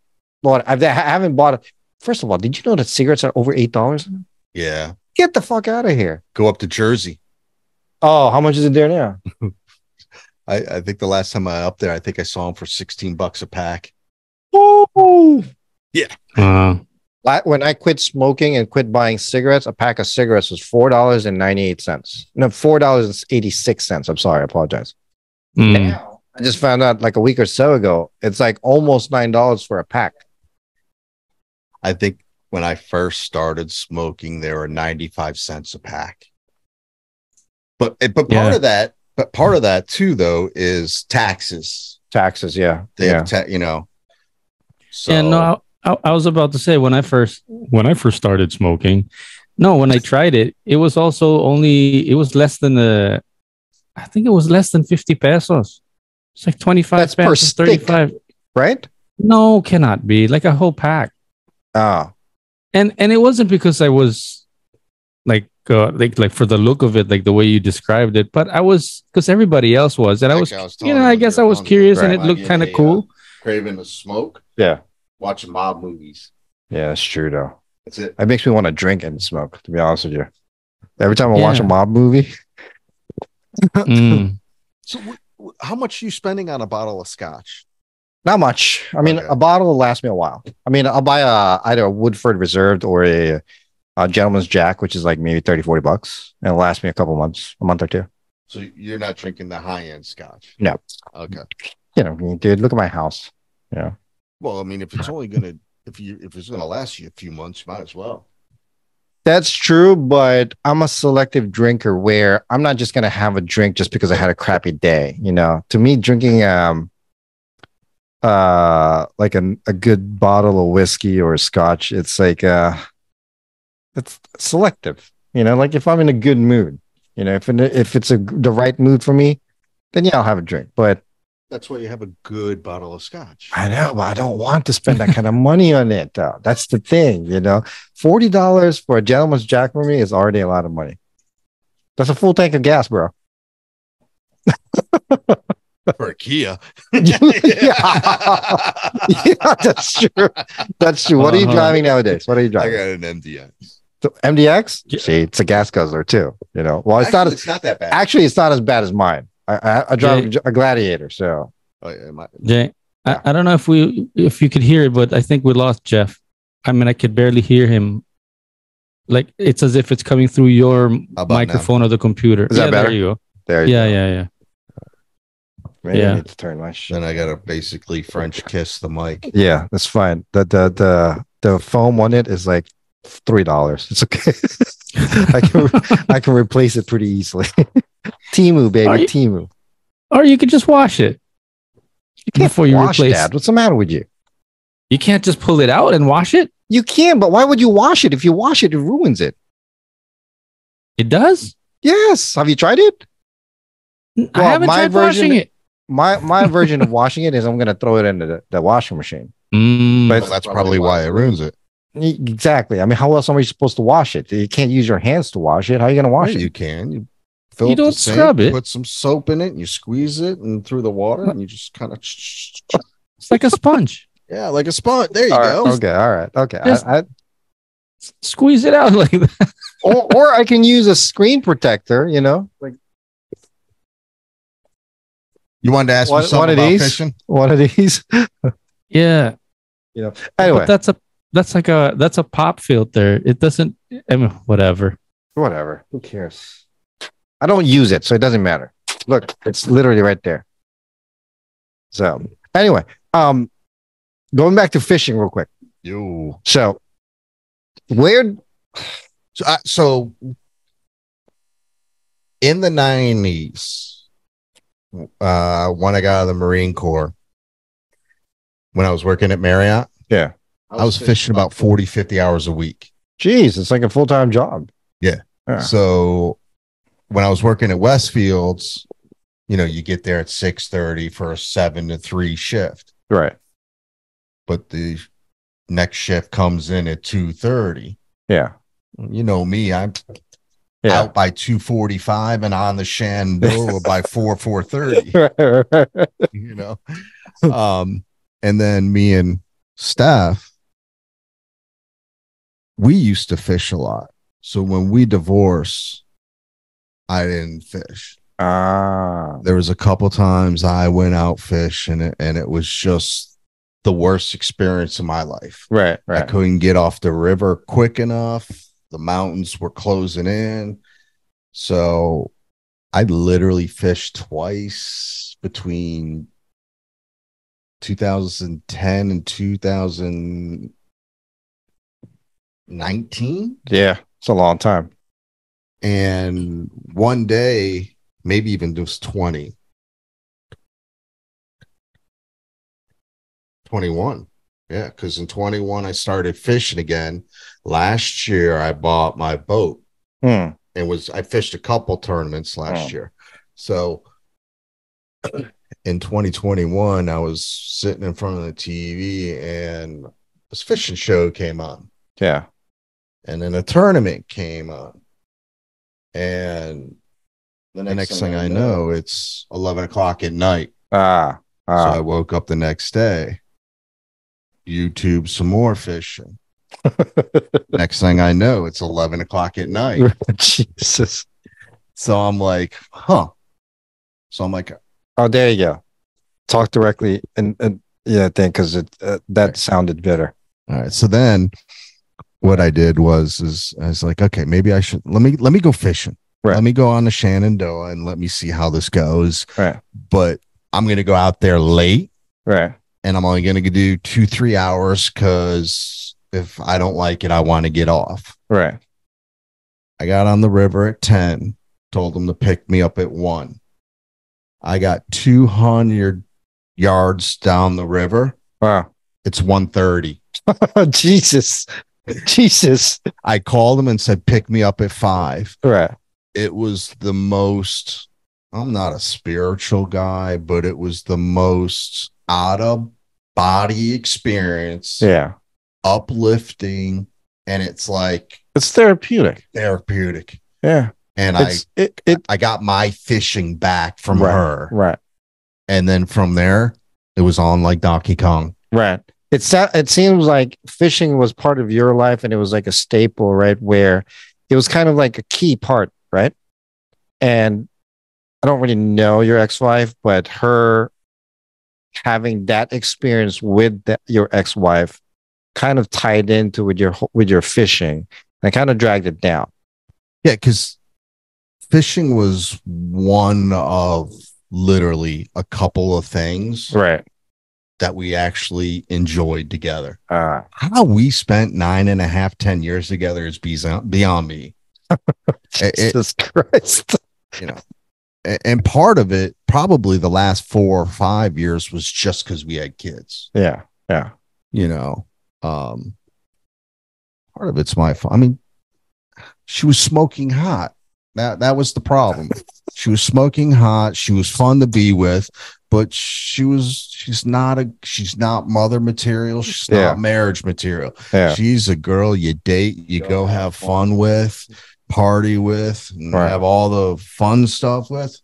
haven't bought it. First of all, did you know that cigarettes are over $8? Yeah. Get the fuck out of here. Go up to Jersey. Oh, how much is it there now? I think the last time I up there, I think I saw them for $16 a pack. Oh, yeah. When I quit smoking and quit buying cigarettes, a pack of cigarettes was $4.98. No, $4.86. I'm sorry, I apologize. Now I just found out like a week or so ago, it's like almost $9 for a pack. I think when I first started smoking, they were 95 cents a pack. But part of that too, though, is taxes. Taxes, yeah. They have So yeah, no, I was about to say when I first started smoking, when I tried it, it was less than I think it was less than 50 pesos. It's like 25 pesos, 35. Right? No, cannot be. Like a whole pack. Oh. And it wasn't because I was like for the look of it, like the way you described it, but I was because everybody else was, and I guess I was curious, and it looked kind of cool. Craving to smoke. Yeah. Watching mob movies. Yeah, that's true though. That's it. It makes me want to drink and smoke, to be honest with you. Every time I watch a mob movie. So how much are you spending on a bottle of scotch? Not much. I mean, a bottle will last me a while. I mean, I'll buy either a Woodford Reserved or a Gentleman's Jack, which is like maybe $30-$40, and it'll last me a month or two. So you're not drinking the high-end scotch? No. Okay. Dude, look at my house. Yeah. Well, I mean, if it's gonna last you a few months, you might as well. That's true, but I'm a selective drinker where I'm not just gonna have a drink just because I had a crappy day. To me, drinking like a good bottle of whiskey or scotch, it's like it's selective. Like if I'm in a good mood, if it's the right mood for me, then I'll have a drink. But That's why you have a good bottle of scotch. I know, but I don't want to spend that kind of money on it, though. That's the thing, $40 for a gentleman's Jack for me is already a lot of money. That's a full tank of gas, bro. For a Kia. Yeah, that's true. That's true. What are you driving nowadays? What are you I driving? got an MDX. So, MDX? Yeah. See, it's a gas guzzler too. Well, it's Actually, not that bad. actually it's not as bad as mine. I drive a Gladiator, so Oh, yeah, Jay, I don't know if you could hear it, but I think we lost Jeff. I mean, I could barely hear him. Like it's as if it's coming through your microphone or the computer. Is that better? There you go. there you go. Yeah. Maybe Yeah. I need to turn my shit. Then I gotta basically French kiss the mic. Yeah, that's fine. The foam on it is like $3. It's okay. I can replace it pretty easily. Timu, baby, Timu. Or you could just wash it. You can't Before you wash replace- that. What's the matter with you? You can't just pull it out and wash it. You can, but why would you wash it? If you wash it, it ruins it. It does. Yes. Have you tried it? I haven't my tried version- washing it. My version of washing it is I'm gonna throw it into the washing machine. But Well, that's probably why it ruins it. Exactly. I mean, how else are you supposed to wash it? You can't use your hands to wash it. How are you gonna wash Well, it? you can. You fill You up the don't sink, scrub it. Put some soap in it, and you squeeze it and through the water, and you just kind of it's like a sponge. yeah, like a sponge. There you All right, go. okay, all right, okay. Just- Squeeze it out like that. Or I can use a screen protector. Like You wanted to ask me one something of about these. fishing? One of these. Yeah. Anyway, But that's a pop filter. It doesn't. I mean, whatever. whatever. Who cares? I don't use it, so it doesn't matter. Look, it's literally right there. So anyway, going back to fishing real quick. You. So where So in the 90s, when I got out of the Marine Corps, when I was working at Marriott, Yeah. I was fishing about 40, 50 hours a week. Geez, it's like a full-time job. Yeah. Yeah. So when I was working at Westfields, you get there at 6:30 for a 7 to 3 shift, Right. but the next shift comes in at 2:30. Yeah. You know me, I'm Yeah. out by 2:45 and on the Shenandoah by 4:30. And then me and Steph, we used to fish a lot. So when we divorced, I didn't fish. There was a couple times I went out fishing, and it was just the worst experience of my life. Right. I couldn't get off the river quick enough. The mountains were closing in. So I literally fished twice between 2010 and 2019. Yeah. It's a long time. And one day, maybe even just 21. Yeah, because in 21, I started fishing again. Last year, I bought my boat and I fished a couple tournaments last year. So in 2021, I was sitting in front of the TV and this fishing show came on. Yeah. And then a tournament came on. And the next thing I know, it's 11 o'clock at night. So I woke up the next day, YouTube some more fishing. Next thing I know, it's 11 o'clock at night. Jesus. So I'm like, huh. So I'm like, Oh, there you go. Talk directly and yeah, because that sounded better. all right. So then what I did was I was like, okay, maybe I should let me go fishing. Right. Let me go on the Shenandoah and let me see how this goes. Right. But I'm gonna go out there late. Right. And I'm only gonna do 2-3 hours because if I don't like it, I want to get off. Right. I got on the river at 10, told them to pick me up at 1. I got 200 yards down the river. Wow. It's 1:30. Jesus. Jesus. I called them and said, pick me up at 5. Right. It was the most I'm not a spiritual guy, but it was the most out of body experience. Yeah. Uplifting. And it's like It's therapeutic. Yeah. And I got my fishing back from her. Right. And then from there, it was on like Donkey Kong. Right. It seems like fishing was part of your life and it was like a staple, right? Where it was kind of like a key part, right? And I don't really know your ex-wife, but her having that experience with your ex-wife kind of tied into with your fishing and kind of dragged it down. Yeah, because fishing was one of literally a couple of things, right, that we actually enjoyed together. How we spent 9.5, 10 years together is beyond me. Jesus Christ. You know, and part of it, probably the last 4 or 5 years, was just because we had kids. Yeah. You know, part of it's my fault. I mean, she was smoking hot. That was the problem. She was smoking hot. She was fun to be with, but she's not mother material. She's not marriage material. Yeah. She's a girl you date, you go have fun with, party with, and have all the fun stuff with.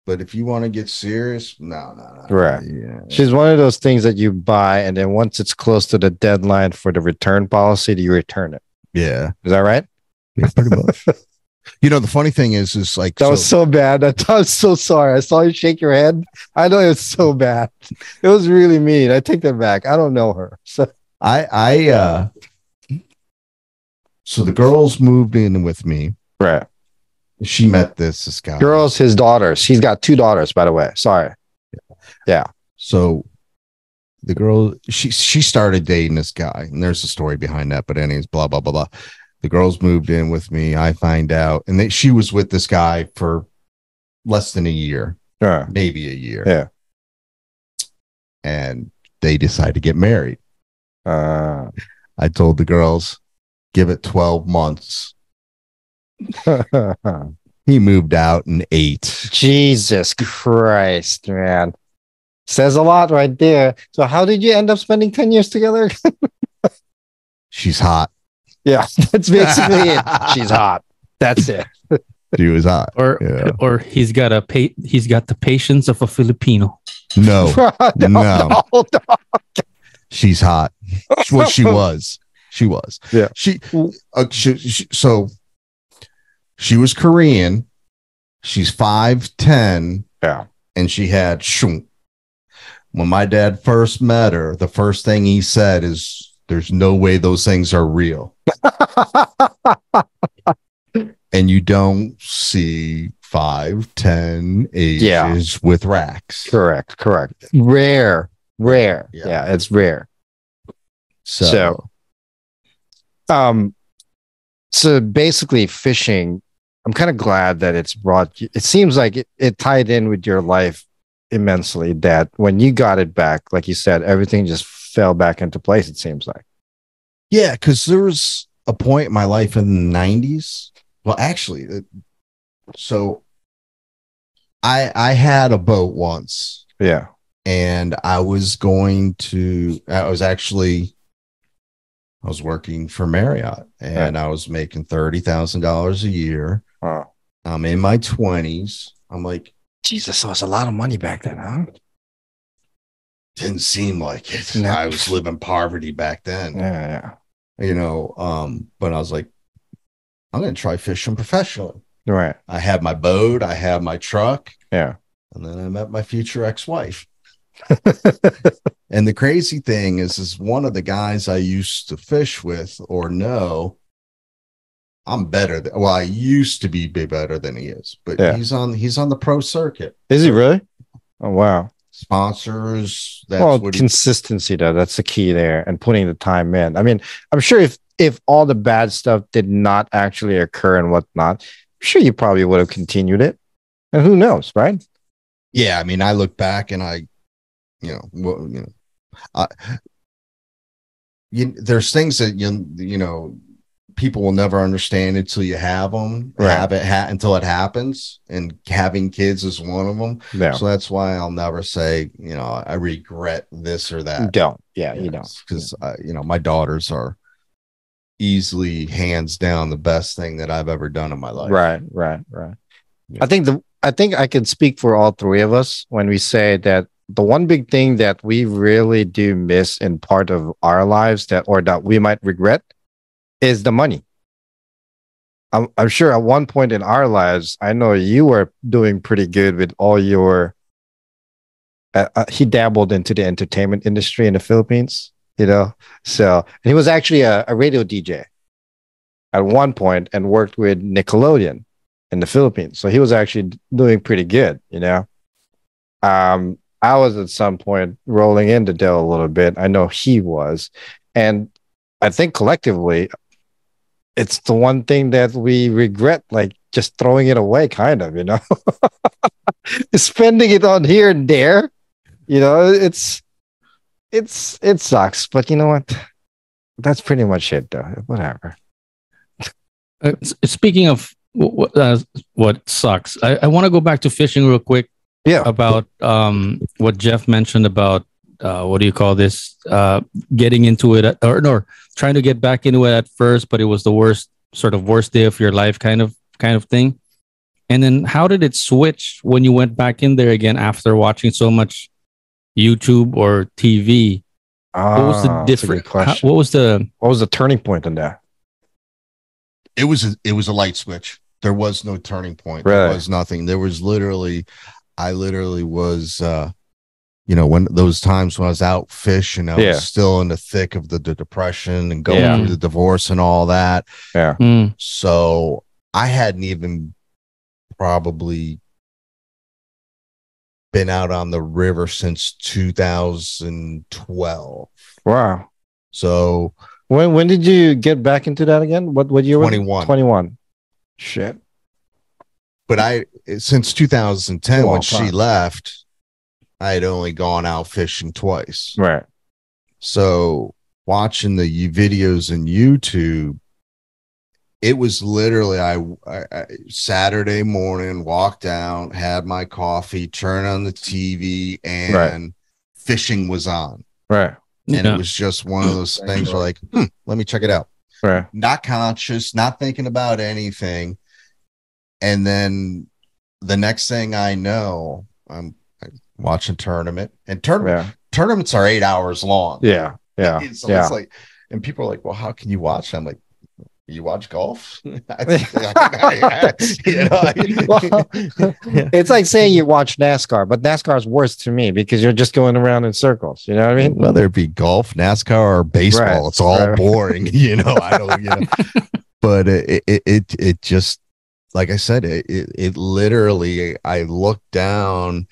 But if you want to get serious, no. Right. Yeah. She's one of those things that you buy, and then once it's close to the deadline for the return policy, you return it. Yeah. Is that right? Yeah, pretty much. You know, the funny thing is like that was so bad. I'm so sorry. I saw you shake your head. I know it was so bad. It was really mean. I take that back. I don't know her. So so the girls moved in with me. Right. She met this guy. Girls, his daughters. He's got 2 daughters, by the way. Sorry. Yeah. So the girl, she started dating this guy, and there's a story behind that, but anyways, blah, blah, blah, blah. The girls moved in with me. I find out, and she was with this guy for less than a year, maybe a year. Yeah. And they decide to get married. I told the girls, give it 12 months. He moved out in 8. Jesus Christ, man. Says a lot right there. So how did you end up spending 10 years together? She's hot. Yeah, that's basically it. She's hot. That's it. She was hot. Or he's got the patience of a Filipino. No. No. She's hot. Well, she was. Yeah. So she was Korean. She's 5'10". Yeah. And she had shunk. When my dad first met her, the first thing he said is, there's no way those things are real. And you don't see 5'10" ages with racks. Correct. Rare. Yeah, it's rare. So basically fishing, I'm kind of glad that it seems like it tied in with your life immensely, that when you got it back, like you said, everything just fell back into place, it seems like. Yeah, because there was a point in my life in the 90s. Well, actually, so I had a boat once. Yeah. And I was working for Marriott, and I was making $30,000 a year. I'm in my 20s. I'm like, Jesus, so it's a lot of money back then, huh? Didn't seem like it. No. I was living poverty back then. Yeah. You know, but I was like, I'm going to try fishing professionally. Right. I had my boat. I had my truck. Yeah. And then I met my future ex-wife. And the crazy thing is one of the guys I used to fish with or know, I'm better. I used to be better than he is, but he's on the pro circuit. Is he really? Oh, wow. Sponsors. Consistency though. That's the key there, and putting the time in. I mean, I'm sure if all the bad stuff did not actually occur and whatnot, I'm sure you probably would have continued it. And who knows, right? Yeah. I mean, I look back and there's things that, people will never understand until you have them, Right. until it happens. And having kids is one of them. Yeah. So that's why I'll never say, I regret this or that. You don't. Yeah, you don't. Because, my daughters are easily, hands down, the best thing that I've ever done in my life. Right. Yeah. I think I can speak for all three of us when we say that the one big thing that we really do miss in part of our lives that we might regret is the money. I'm sure at one point in our lives, I know you were doing pretty good with all your. He dabbled into the entertainment industry in the Philippines, So he was actually a radio DJ at one point and worked with Nickelodeon in the Philippines. So he was actually doing pretty good, I was at some point rolling into Dell a little bit. I know he was. And I think collectively, it's the one thing that we regret, like just throwing it away, kind of, spending it on here and there. It sucks, but you know what? That's pretty much it, though. Whatever. Speaking of what sucks, I want to go back to fishing real quick. Yeah. About what Jeff mentioned about what do you call this? Getting into it or trying to get back into it at first, but it was the worst day of your life kind of thing. And then how did it switch when you went back in there again after watching so much YouTube or TV? What was the difference? What was the turning point in that? It was a light switch. There was no turning point. Right. There was nothing. There was I literally was, when those times when I was out fishing, I was still in the thick of the depression and going through the divorce and all that. Yeah. So I hadn't even probably been out on the river since 2012. Wow. So when did you get back into that again? What year? 21. 21. Shit. But since 2010, when she left, I had only gone out fishing twice. Right. So watching the videos in YouTube, it was literally I Saturday morning, walked out, had my coffee, turn on the TV, and fishing was on. Right. And it was just one of those things where like, let me check it out. Right. Not conscious, not thinking about anything. And then the next thing I know, I'm watching tournament, and tournaments are 8 hours long. Yeah. Yeah. So it's like, and people are like, well, how can you watch? I'm like, you watch golf? It's like saying you watch NASCAR, but NASCAR is worse to me because you're just going around in circles. You know what I mean? Whether it be golf, NASCAR, or baseball, it's all boring. I don't. But it just, like I said, it literally, I looked down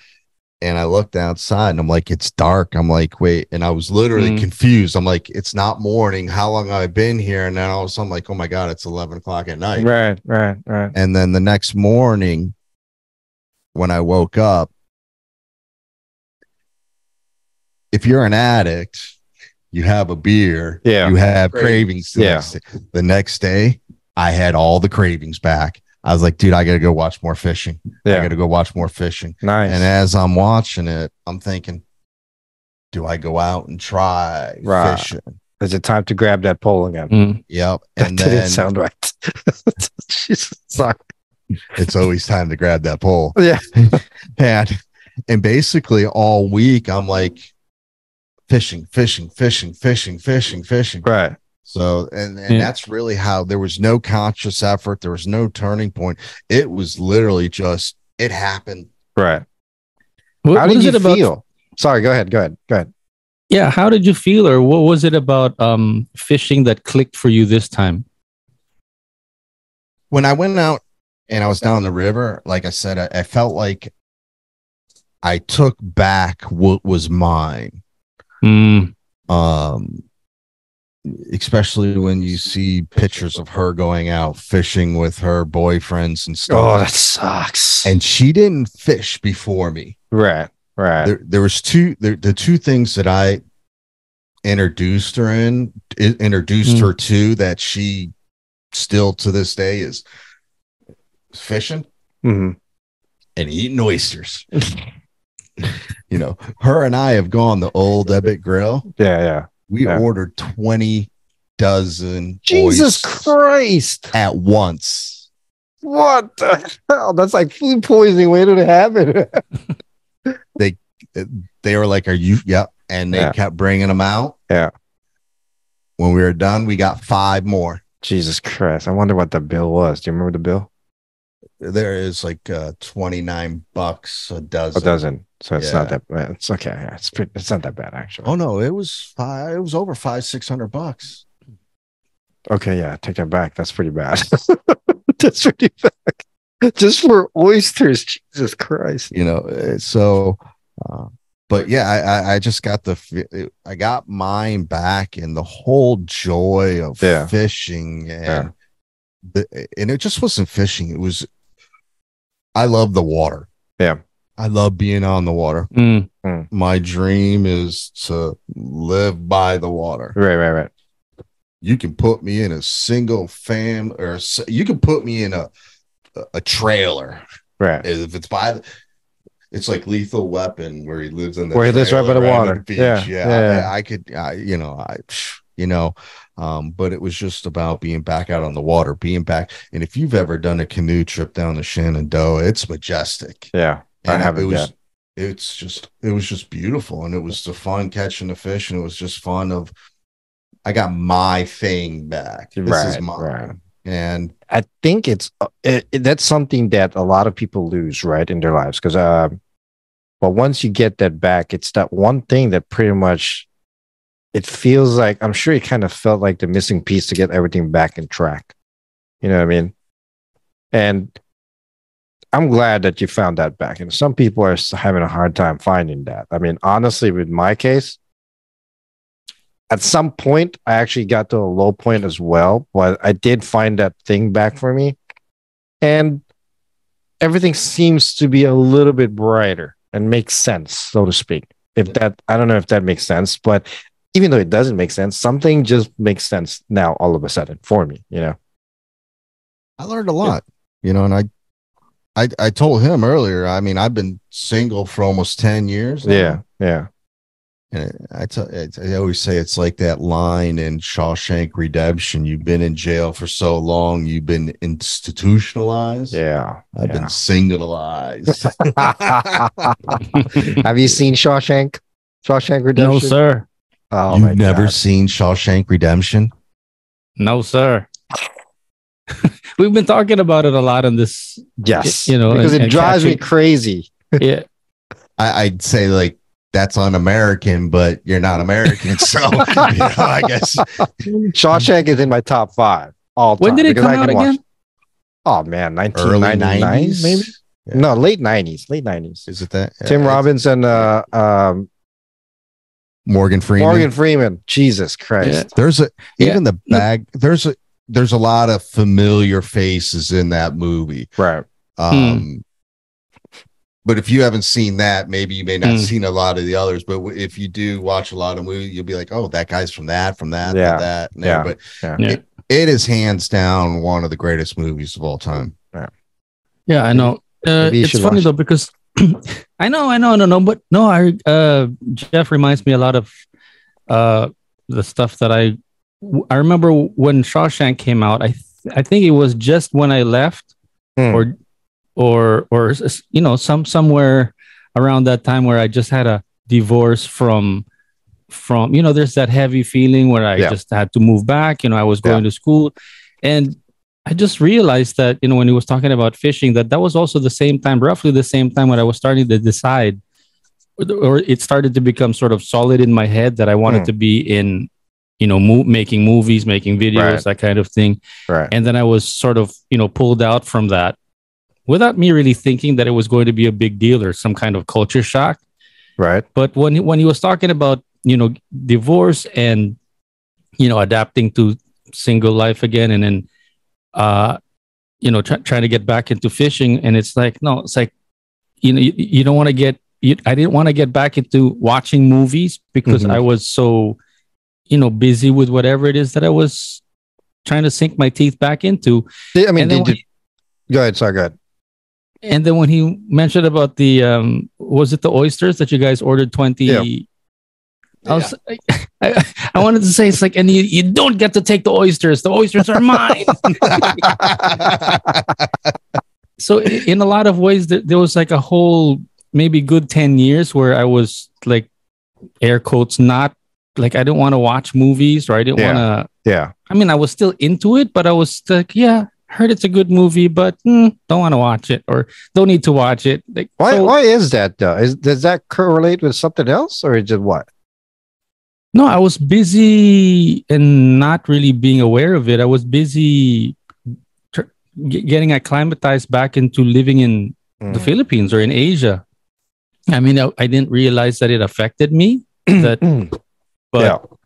and I looked outside and I'm like, it's dark. I'm like, wait. And I was literally confused. I'm like, it's not morning. How long have I been here? And then all of a sudden I'm like, oh my God, it's 11 o'clock at night. Right. And then the next morning when I woke up, if you're an addict, you have a beer, you have cravings. The next day, I had all the cravings back. I was like, dude, I got to go watch more fishing. I got to go watch more fishing. Nice. And as I'm watching it, I'm thinking, do I go out and try fishing? Is it time to grab that pole again? Yep. And that didn't sound right. Jesus, sorry. It's always time to grab that pole. Yeah. And basically all week, I'm like, fishing. Right. So, and that's really how there was no conscious effort. There was no turning point. It was literally just, it happened. Right. How did you feel? Sorry, go ahead. Yeah. How did you feel, or what was it about fishing that clicked for you this time? When I went out and I was down the river, like I said, I felt like I took back what was mine. Especially when you see pictures of her going out fishing with her boyfriends and stuff. Oh, that sucks. And she didn't fish before me. Right. There was the two things that I introduced her to that she still to this day is fishing Mhm. and eating oysters. You know, her and I have gone the old Ebbet Grill. Yeah. We ordered 20 dozen Jesus oysters Christ. at once. What the hell? That's like food poisoning waiting to happen. They were like, "Are you?" Yep. And they kept bringing them out. Yeah. When we were done, we got 5 more. Jesus Christ. I wonder what the bill was. Do you remember the bill? There is like $29 a dozen. A dozen. So it's not that bad. It's okay. Yeah, it's not that bad actually. Oh no, it was over $500-$600. Okay, yeah, take that back. That's pretty bad. That's pretty bad. Just for oysters, Jesus Christ. You know, so but yeah, I just got I got mine back, and the whole joy of fishing and and it just wasn't fishing. It was, I love the water. Yeah. I love being on the water. My dream is to live by the water. Right. You can put me in a single fam, or you can put me in a trailer. Right. If it's it's like Lethal Weapon, where he lives in the where he lives right by the water. Beach. Yeah. I could, but it was just about being back out on the water, being back. And if you've ever done a canoe trip down the Shenandoah, it's majestic. Yeah. And I haven't yet. It was just beautiful, and it was the fun catching the fish, and it was just fun of, I got my thing back. This is mine. Right. And I think that's something that a lot of people lose, right, in their lives. Because but once you get that back, it's that one thing that pretty much, it feels like, I'm sure it kind of felt like the missing piece to get everything back in track. You know what I mean? And I'm glad that you found that back. And some people are having a hard time finding that. I mean, honestly, with my case, at some point, I actually got to a low point as well, but I did find that thing back for me. And everything seems to be a little bit brighter and makes sense, so to speak. I don't know if that makes sense, but even though it doesn't make sense, something just makes sense now all of a sudden for me, you know? I learned a lot, and I told him earlier, I mean, I've been single for almost 10 years now. Yeah. And I always say it's like that line in Shawshank Redemption. You've been in jail for so long, you've been institutionalized. Yeah. I've been singleized. Have you seen Shawshank Redemption? No, sir. Oh, You've never seen Shawshank Redemption? No, sir. We've been talking about it a lot on this. Yes. Because it drives me crazy. Yeah. I'd say like, that's un-American, but you're not American, so I guess Shawshank is in my top 5 all time. When did it come out again? Oh man, 1999 maybe? Yeah. No, late 90s. Is it that? Tim Robbins and Morgan Freeman. Jesus Christ. Yeah. There's a lot of familiar faces in that movie. Right. But if you haven't seen that, maybe you may not have seen a lot of the others. But if you do watch a lot of movies, you'll be like, "Oh, that guy's from that." Yeah. But it is hands down one of the greatest movies of all time. Yeah, I know. It's funny though, because I know, but no, Jeff reminds me a lot of the stuff that I remember when Shawshank came out. I think it was just when I left, or somewhere around that time where I just had a divorce from there's that heavy feeling where I just had to move back. I was going to school, and I just realized that when he was talking about fishing, that was also roughly the same time when I was starting to decide, or it started to become sort of solid in my head that I wanted to be in making movies, making videos, that kind of thing. Right. And then I was sort of pulled out from that, without me really thinking that it was going to be a big deal or some kind of culture shock. Right. But when he was talking about, divorce and, adapting to single life again, and then, trying to get back into fishing. And it's like, no, it's like, you don't want to I didn't want to get back into watching movies because I was so, busy with whatever it is that I was trying to sink my teeth back into. I mean, go ahead. Sorry, go ahead. And then when he mentioned about the was it the oysters that you guys ordered 20? Yeah. I wanted to say, it's like, and you don't get to take the oysters. The oysters are mine. So in a lot of ways, there was like a whole maybe good 10 years where I was like, air quotes, not like I didn't want to watch movies, or I didn't want to. Yeah. I mean, I was still into it, but I was like, yeah, heard it's a good movie, but don't want to watch it or don't need to watch it. Like, why is that though? Does that correlate with something else, or is it what? No, I was busy and not really being aware of it. I was busy getting acclimatized back into living in the Philippines or in Asia. I mean, I didn't realize that it affected me. But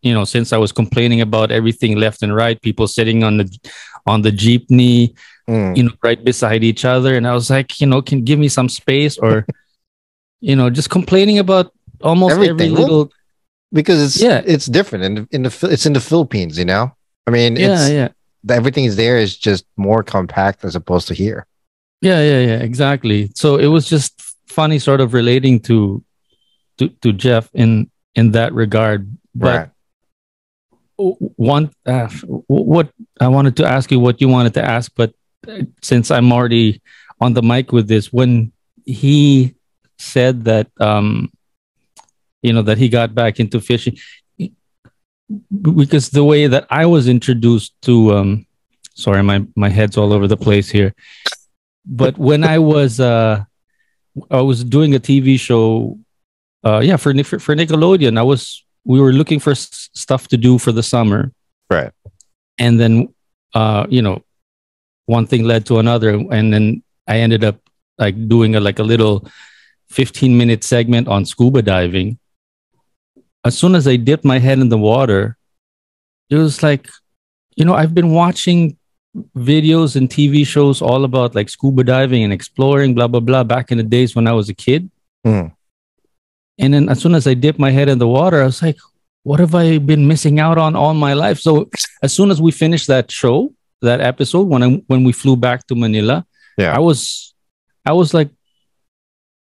you know, since I was complaining about everything left and right, people sitting on the jeepney, you know, right beside each other, and I was like, you know, can give me some space, or you know, just complaining about almost every little. Because it's different it's in the Philippines, you know. I mean, everything is there is just more compact as opposed to here. Yeah, exactly. So it was just funny, sort of relating to Jeff in that regard. But what I wanted to ask you, what you wanted to ask, but since I'm already on the mic with this, when he said that you know, that he got back into fishing, because the way that I was introduced to sorry, my head's all over the place here, but when I was doing a TV show for Nickelodeon, we were looking for stuff to do for the summer, right? And then you know, one thing led to another, and then I ended up like doing a little 15-minute segment on scuba diving. As soon as I dipped my head in the water, it was like, you know, I've been watching videos and TV shows all about like scuba diving and exploring, blah, blah, blah, back in the days when I was a kid. And then as soon as I dipped my head in the water, I was like, what have I been missing out on all my life? So as soon as we finished that show, that episode, when we flew back to Manila, I was like,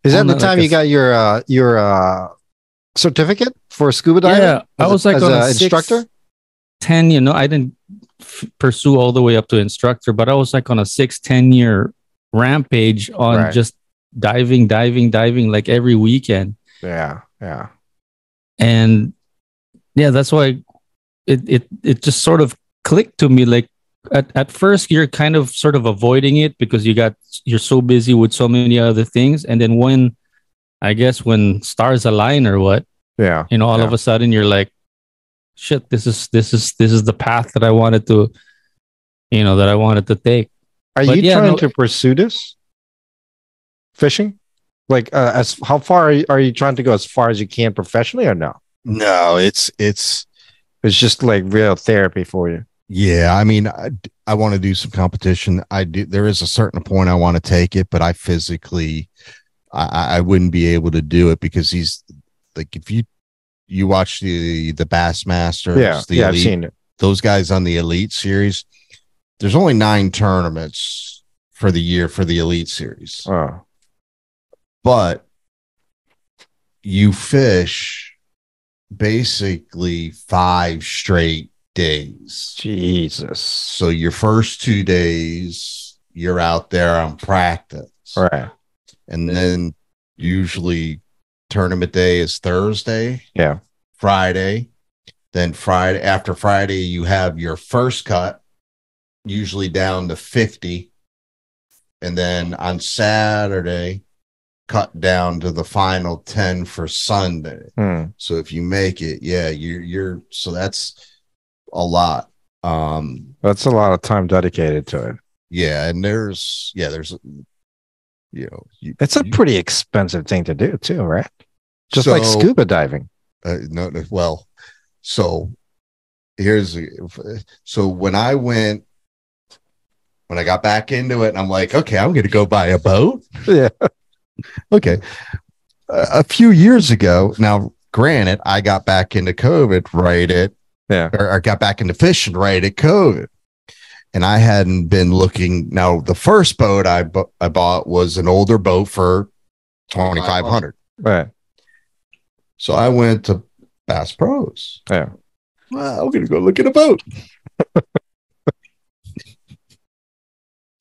is that the time you got your certificate for scuba diving? Yeah, I was like on an instructor. 10, you know, I didn't pursue all the way up to instructor, but I was like on a 6-10 year rampage on just diving like every weekend. Yeah. And that's why it just sort of clicked to me. Like at first you're kind of sort of avoiding it because you're so busy with so many other things, and then when stars align or what, you know, all of a sudden you're like, shit, this is the path that I wanted to, you know, that I wanted to take. Are you trying to pursue this fishing? Like, how far are you trying to go? As far as you can professionally, or no? No, it's just like real therapy for you. Yeah, I mean, I want to do some competition. I do. There is a certain point I want to take it, but I physically, I wouldn't be able to do it because he's like, if you watch the Bassmasters, the Elite, I've seen it. Those guys on the Elite Series, there's only 9 tournaments for the year for the Elite Series. Oh. But you fish basically 5 straight days. Jesus. So your first 2 days, you're out there on practice. Right. And then usually tournament day is Thursday. Yeah. Friday. Then after Friday, you have your first cut, usually down to 50. And then on Saturday, cut down to the final 10 for Sunday. So if you make it, you're so that's a lot. That's a lot of time dedicated to it. Yeah. And there's you know, it's a pretty expensive thing to do too, right? Just like scuba diving. Well, so when I got back into it, and I'm like, okay, I'm going to go buy a boat. Yeah. Okay. A few years ago, now, granted, I got back into COVID or got back into fishing right at COVID. and I hadn't been looking. Now, the first boat I bought was an older boat for $2,500. Right. So I went to Bass Pros. Yeah. Well, I'm gonna go look at a boat.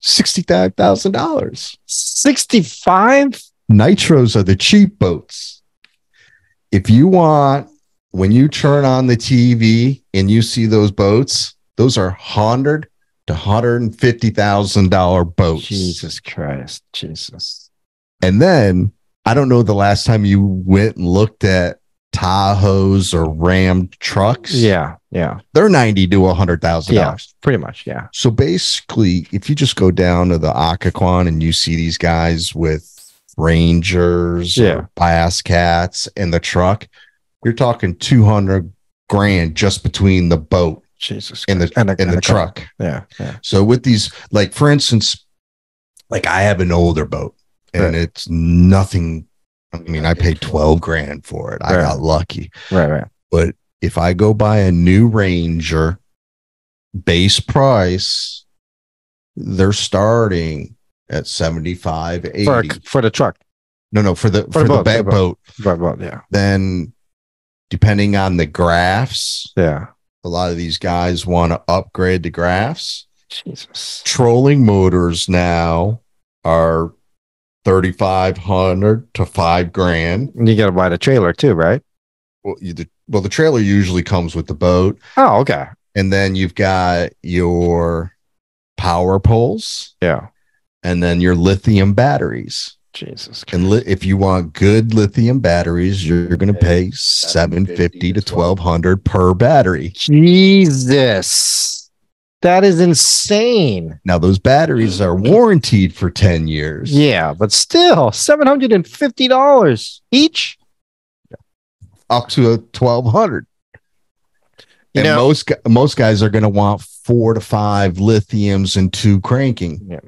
$65,000. 65? Nitros are the cheap boats. If you want, when you turn on the TV and you see those boats, those are $100,000 to $150,000 boats. Jesus Christ. Jesus. And then I don't know the last time you went and looked at Tahoes or Ram trucks. Yeah. Yeah. They're $90,000 to $100,000. Yeah. Pretty much. Yeah. So basically, if you just go down to the Occoquan and you see these guys with Rangers or Bass Cats in the truck, you're talking $200,000 just between the boat Jesus and the truck. Yeah. Yeah. So with these, like for instance, like I have an older boat and it's nothing. I mean, I paid $12,000 for it. I got lucky. Right. But if I go buy a new Ranger, base price, they're starting at 75, 80 for the truck. No, for the boat. Yeah. Then depending on the graphs, Yeah. a lot of these guys want to upgrade the graphs. Jesus. Trolling motors now are $3,500 to $5,000. You got to buy the trailer too, right? Well, the trailer usually comes with the boat. Oh, okay. And then you've got your power poles. Yeah. And then your lithium batteries. Jesus. And if you want good lithium batteries, you're going to pay $750 to $1,200 per battery. Jesus. That is insane. Now, those batteries are warranted for 10 years. Yeah, but still, $750 each? Up to $1,200. You And know, most guys are going to want 4 to 5 lithiums and 2 cranking. Yeah.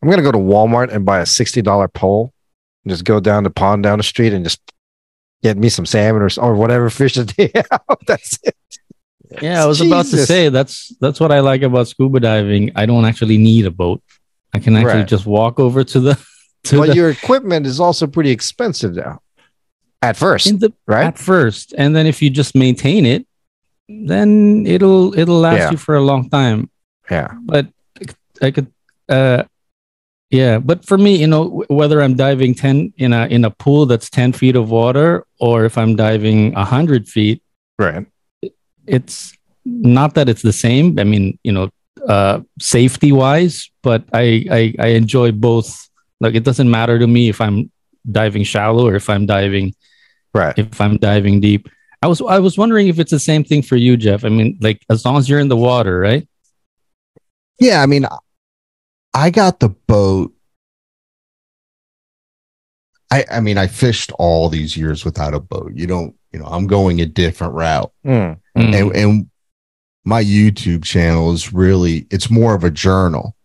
I'm going to go to Walmart and buy a $60 pole and just go down the pond down the street and just get me some salmon or whatever fish that they have. That's it. Yeah, I was about to say that's what I like about scuba diving. I don't actually need a boat. I can actually just walk over to the your equipment is also pretty expensive now. At first, right? At first. And then if you just maintain it, then it'll last you for a long time. Yeah. But I could but for me, whether I'm diving 10 in a pool that's 10 feet of water or if I'm diving 100 feet, right, it's not that it's the same. I mean, safety wise, but I enjoy both. Like, it doesn't matter to me if I'm diving shallow or if I'm diving deep. I was wondering if it's the same thing for you, Jeff. I mean, like, as long as you're in the water, right? Yeah, I mean, I got the boat. I fished all these years without a boat. I'm going a different route. And my YouTube channel is it's more of a journal.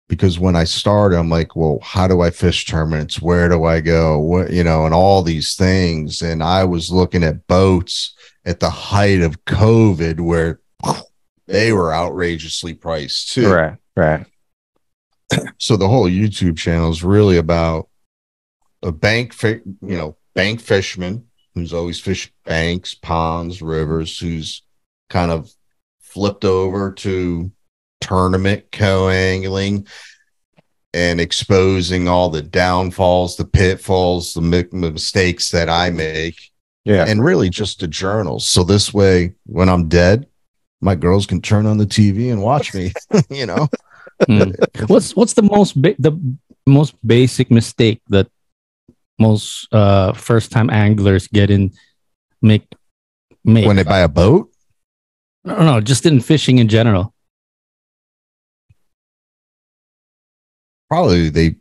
Because when I started, I'm like, well, how do I fish tournaments? Where do I go? What, and all these things. And I was looking at boats at the height of COVID where they were outrageously priced too. Right. So the whole YouTube channel is really about a bank fisherman who's always fished banks, ponds, rivers, who's kind of flipped over to tournament co-angling and exposing all the downfalls, the pitfalls, the mistakes that I make. Yeah. And really just a journal. So this way, when I'm dead, my girls can turn on the TV and watch me, What's the most basic mistake that most first time anglers make when they buy a boat? No, just in fishing in general. Probably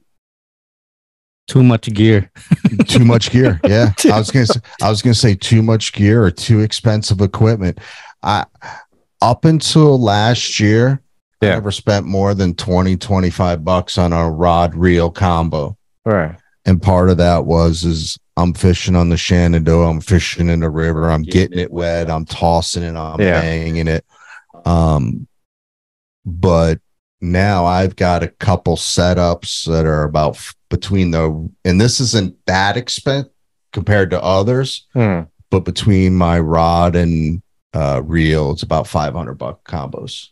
too much gear. Too much gear. Yeah. I was gonna say too much gear or too expensive equipment. Up until last year, I never spent more than $20-$25 on a rod reel combo. Right. And part of that is I'm fishing on the Shenandoah, I'm fishing in the river, I'm getting it wet, I'm tossing it, I'm banging it. but now I've got a couple setups that are about between and this isn't that expensive compared to others, but between my rod and reel, it's about $500 combos.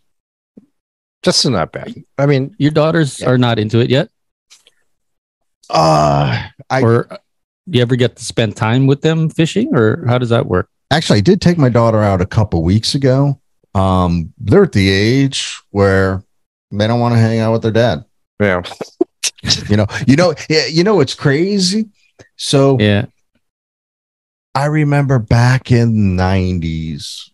Just not bad. I mean, your daughters are not into it yet? Or do you ever get to spend time with them fishing, or how does that work? Actually, I did take my daughter out a couple weeks ago. They're at the age where they don't want to hang out with their dad. Yeah. It's crazy. So yeah, I remember back in the 90s,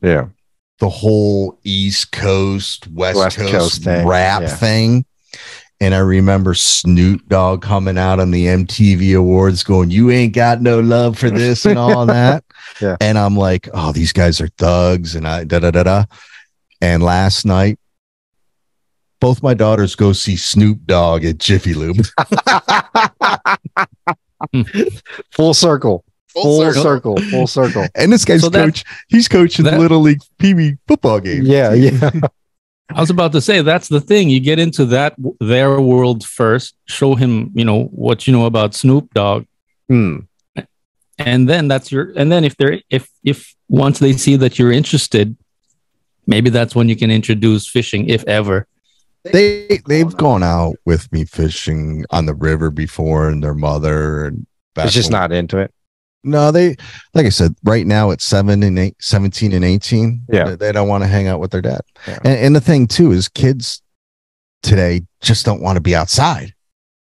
the whole East Coast, West Coast thing, rap thing. And I remember Snoop Dogg coming out on the MTV Awards going, "You ain't got no love for this," and all that. Yeah. And I'm like, oh, these guys are thugs. And And last night, both my daughters go see Snoop Dogg at Jiffy Lube. Full circle. Full circle. And this guy's he's coaching the Little League Pee-wee football game. Yeah. I was about to say, that's the thing. You get into their world first, show him, what you know about Snoop Dogg. And then if once they see that you're interested, maybe that's when you can introduce fishing, if ever. They've gone out with me fishing on the river before, and their mother, and it's just not into it. No, they, like I said, right now it's 17 and 18. Yeah. They don't want to hang out with their dad. Yeah. And the thing too is kids today just don't want to be outside.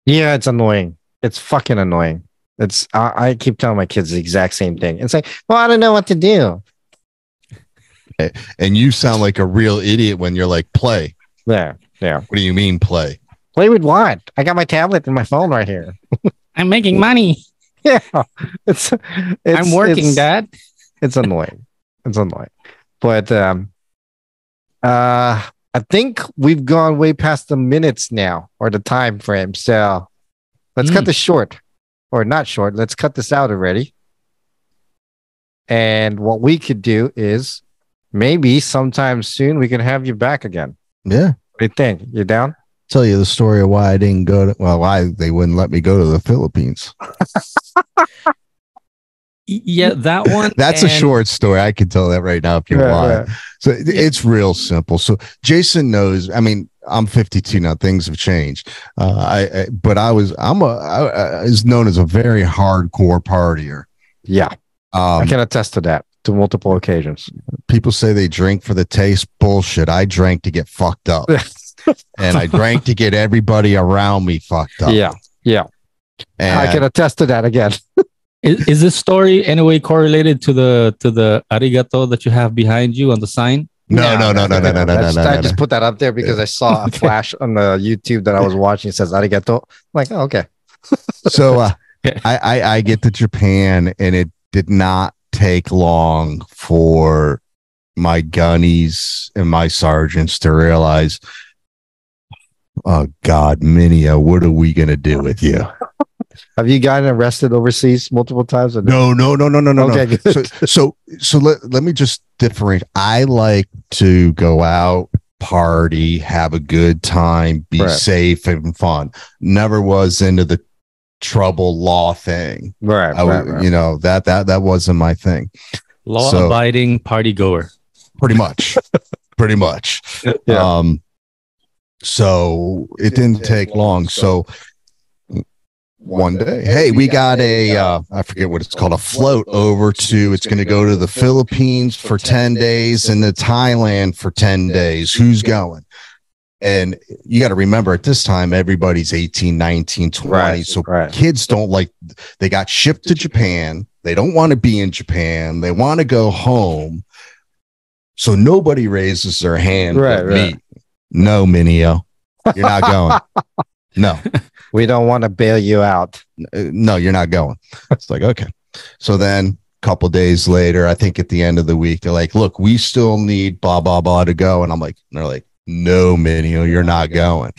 Yeah, it's annoying. It's fucking annoying. I keep telling my kids the exact same thing. It's like, well, I don't know what to do. And you sound like a real idiot when you're like, play. Yeah. What do you mean play? Play with what? I got my tablet and my phone right here. I'm making money. Yeah, it's I'm working, Dad. It's annoying. But I think we've gone way past the minutes now, or the time frame. So let's cut this short, or not short. Let's cut this out already. And what we could do is maybe sometime soon we can have you back again. Yeah. What do you think? You down? Tell you the story of why I didn't go to, why they wouldn't let me go to the Philippines. Yeah, that one. That's a short story. I can tell that right now if you want. Yeah. So it's real simple. So Jason knows. I mean, I'm 52 now. Things have changed. I was known as a very hardcore partier. Yeah, I can attest to that to multiple occasions. People say they drink for the taste. Bullshit. I drank to get fucked up. And I drank to get everybody around me fucked up. Yeah. And I can attest to that again. Is this story anyway correlated to the arigato that you have behind you on the sign? No. I just put that up there because I saw a flash on the YouTube that I was watching. It says arigato. I'm like, oh, okay. So I get to Japan, and it did not take long for my gunnies and my sergeants to realize, oh God, Minio, what are we gonna do with you? Have you gotten arrested overseas multiple times? Or no. Okay, good. So let me just differentiate. I like to go out, party, have a good time, be safe and fun. Never was into the trouble law thing. Right. You know, that wasn't my thing. Law-abiding party goer. Pretty much. Yeah. So it didn't take long. So one day, hey, we got I forget what it's called, a float over to, it's going to go to the Philippines for 10 days and to Thailand for 10 days. Who's going? And you got to remember, at this time, everybody's 18, 19, 20. Right, so kids don't they got shipped to Japan. They don't want to be in Japan. They want to go home. So nobody raises their hand. Me. No, Minio, you're not going. No, we don't want to bail you out. No, you're not going. It's like, okay. So then a couple days later, I think at the end of the week, they're like, look, we still need blah, blah, blah to go. And I'm like, they're like, no, Minio, you're not going.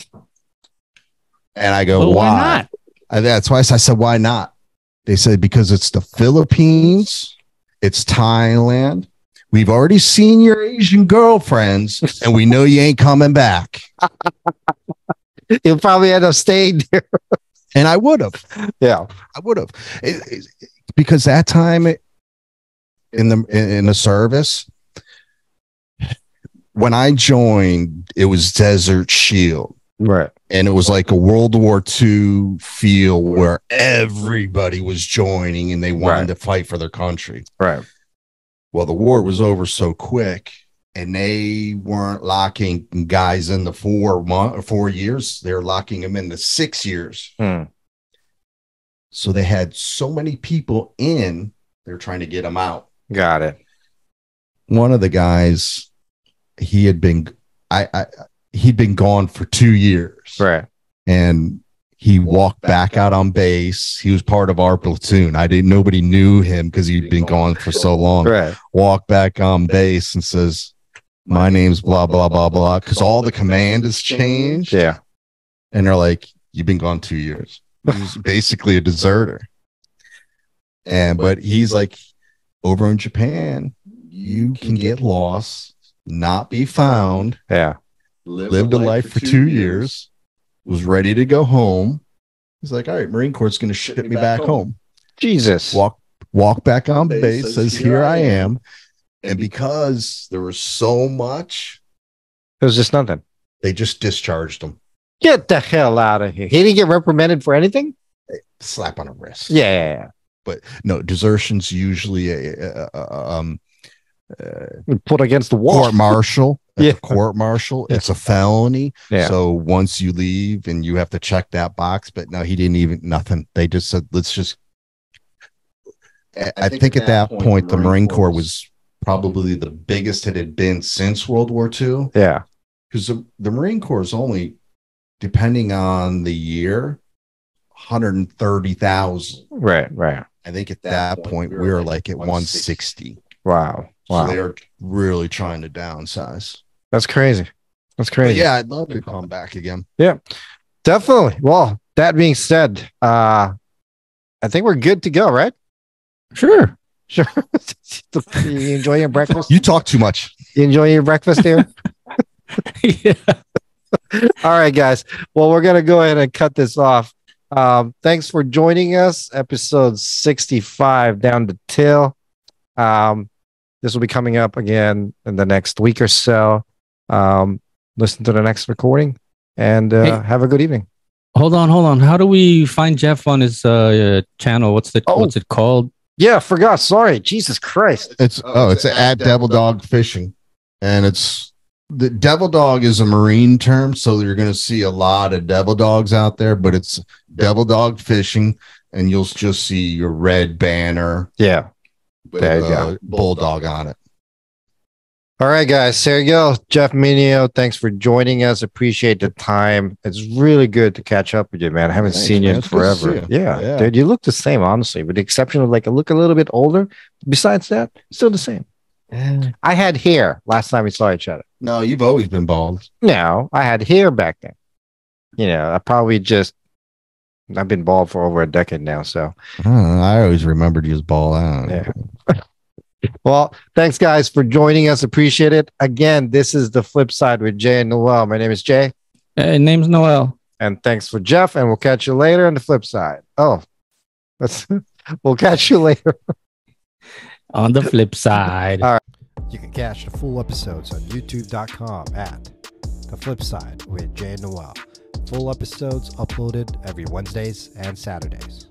And I go, why not? That's why I said, why not? They said, because it's the Philippines, it's Thailand. we've already seen your Asian girlfriends, and we know you ain't coming back. You'll probably end up staying there. And I would have. Yeah. I would have. Because that time in the service, when I joined, it was Desert Shield. Right. And it was like a World War II feel where everybody was joining and they wanted to fight for their country. Right. Well, the war was over so quick, and they weren't locking guys in the 4 years. They're locking them in the 6 years. So they had so many people in, they're trying to get them out. Got it. One of the guys, he'd been gone for 2 years. Right. And he walked back out on base. He was part of our platoon. Nobody knew him because he'd been gone for so long. Right. Walked back on base and says, my name's blah, blah, blah, blah. Because all the command has changed. Yeah. And they're like, you've been gone 2 years. He's basically a deserter. But he's like, over in Japan, you can get lost, not be found. Yeah. Lived a life for 2 years, was ready to go home. He's like, all right, Marine Corps is going to ship me back home. Jesus. Walk back on base, says, here I am. And because there was so much, it was just nothing. They just discharged him. Get the hell out of here. He didn't get reprimanded for anything? Slap on the wrist. Yeah. But no, desertion's usually put against the wall. Court martial. Yeah. Court martial. It's a felony. Yeah. So once you leave and you have to check that box, but no, he didn't even nothing. They just said, let's just. I think at that point, the Marine Corps was probably the biggest it had been since World War II. Yeah. Because the Marine Corps is only, depending on the year, 130,000. Right. I think at that point, we were like at 160. Wow. So they're really trying to downsize. That's crazy. But yeah, I'd love to come back again. Yeah, definitely. Well, that being said, I think we're good to go, right? Sure. You enjoy your breakfast? You talk too much. You enjoy your breakfast here? Yeah. All right, guys. Well, we're going to go ahead and cut this off. Thanks for joining us. Episode 65 down the till. This will be coming up again in the next week or so. Listen to the next recording and have a good evening. Hold on. How do we find Jeff on his channel? What's it called? Yeah, forgot. Sorry. Jesus Christ. It's at Devil Dog Fishing. And the Devil Dog is a Marine term, so you're going to see a lot of devil dogs out there, but it's Devil Dog Fishing, and you'll just see your red banner. Yeah. With there you go. Bulldog on it. All right, guys. There you go. Jeff Minio, thanks for joining us. Appreciate the time. It's really good to catch up with you, man. I haven't seen you in forever. Yeah, dude, you look the same, honestly, with the exception of like a look a little bit older. Besides that, still the same. I had hair last time we saw each other. No, you've always been bald. No, I had hair back then. I've been bald for over a decade now. So I always remembered you as bald. Yeah. Well, thanks, guys, for joining us. Appreciate it. Again, this is the Flip Side with Jay and Noel. My name is Jay. Hey, name's Noel. And thanks for Jeff. And we'll catch you later on the flip side. We'll catch you later on the flip side. All right. You can catch the full episodes on youtube.com at The Flip Side with Jay and Noel. Full episodes uploaded every Wednesdays and Saturdays.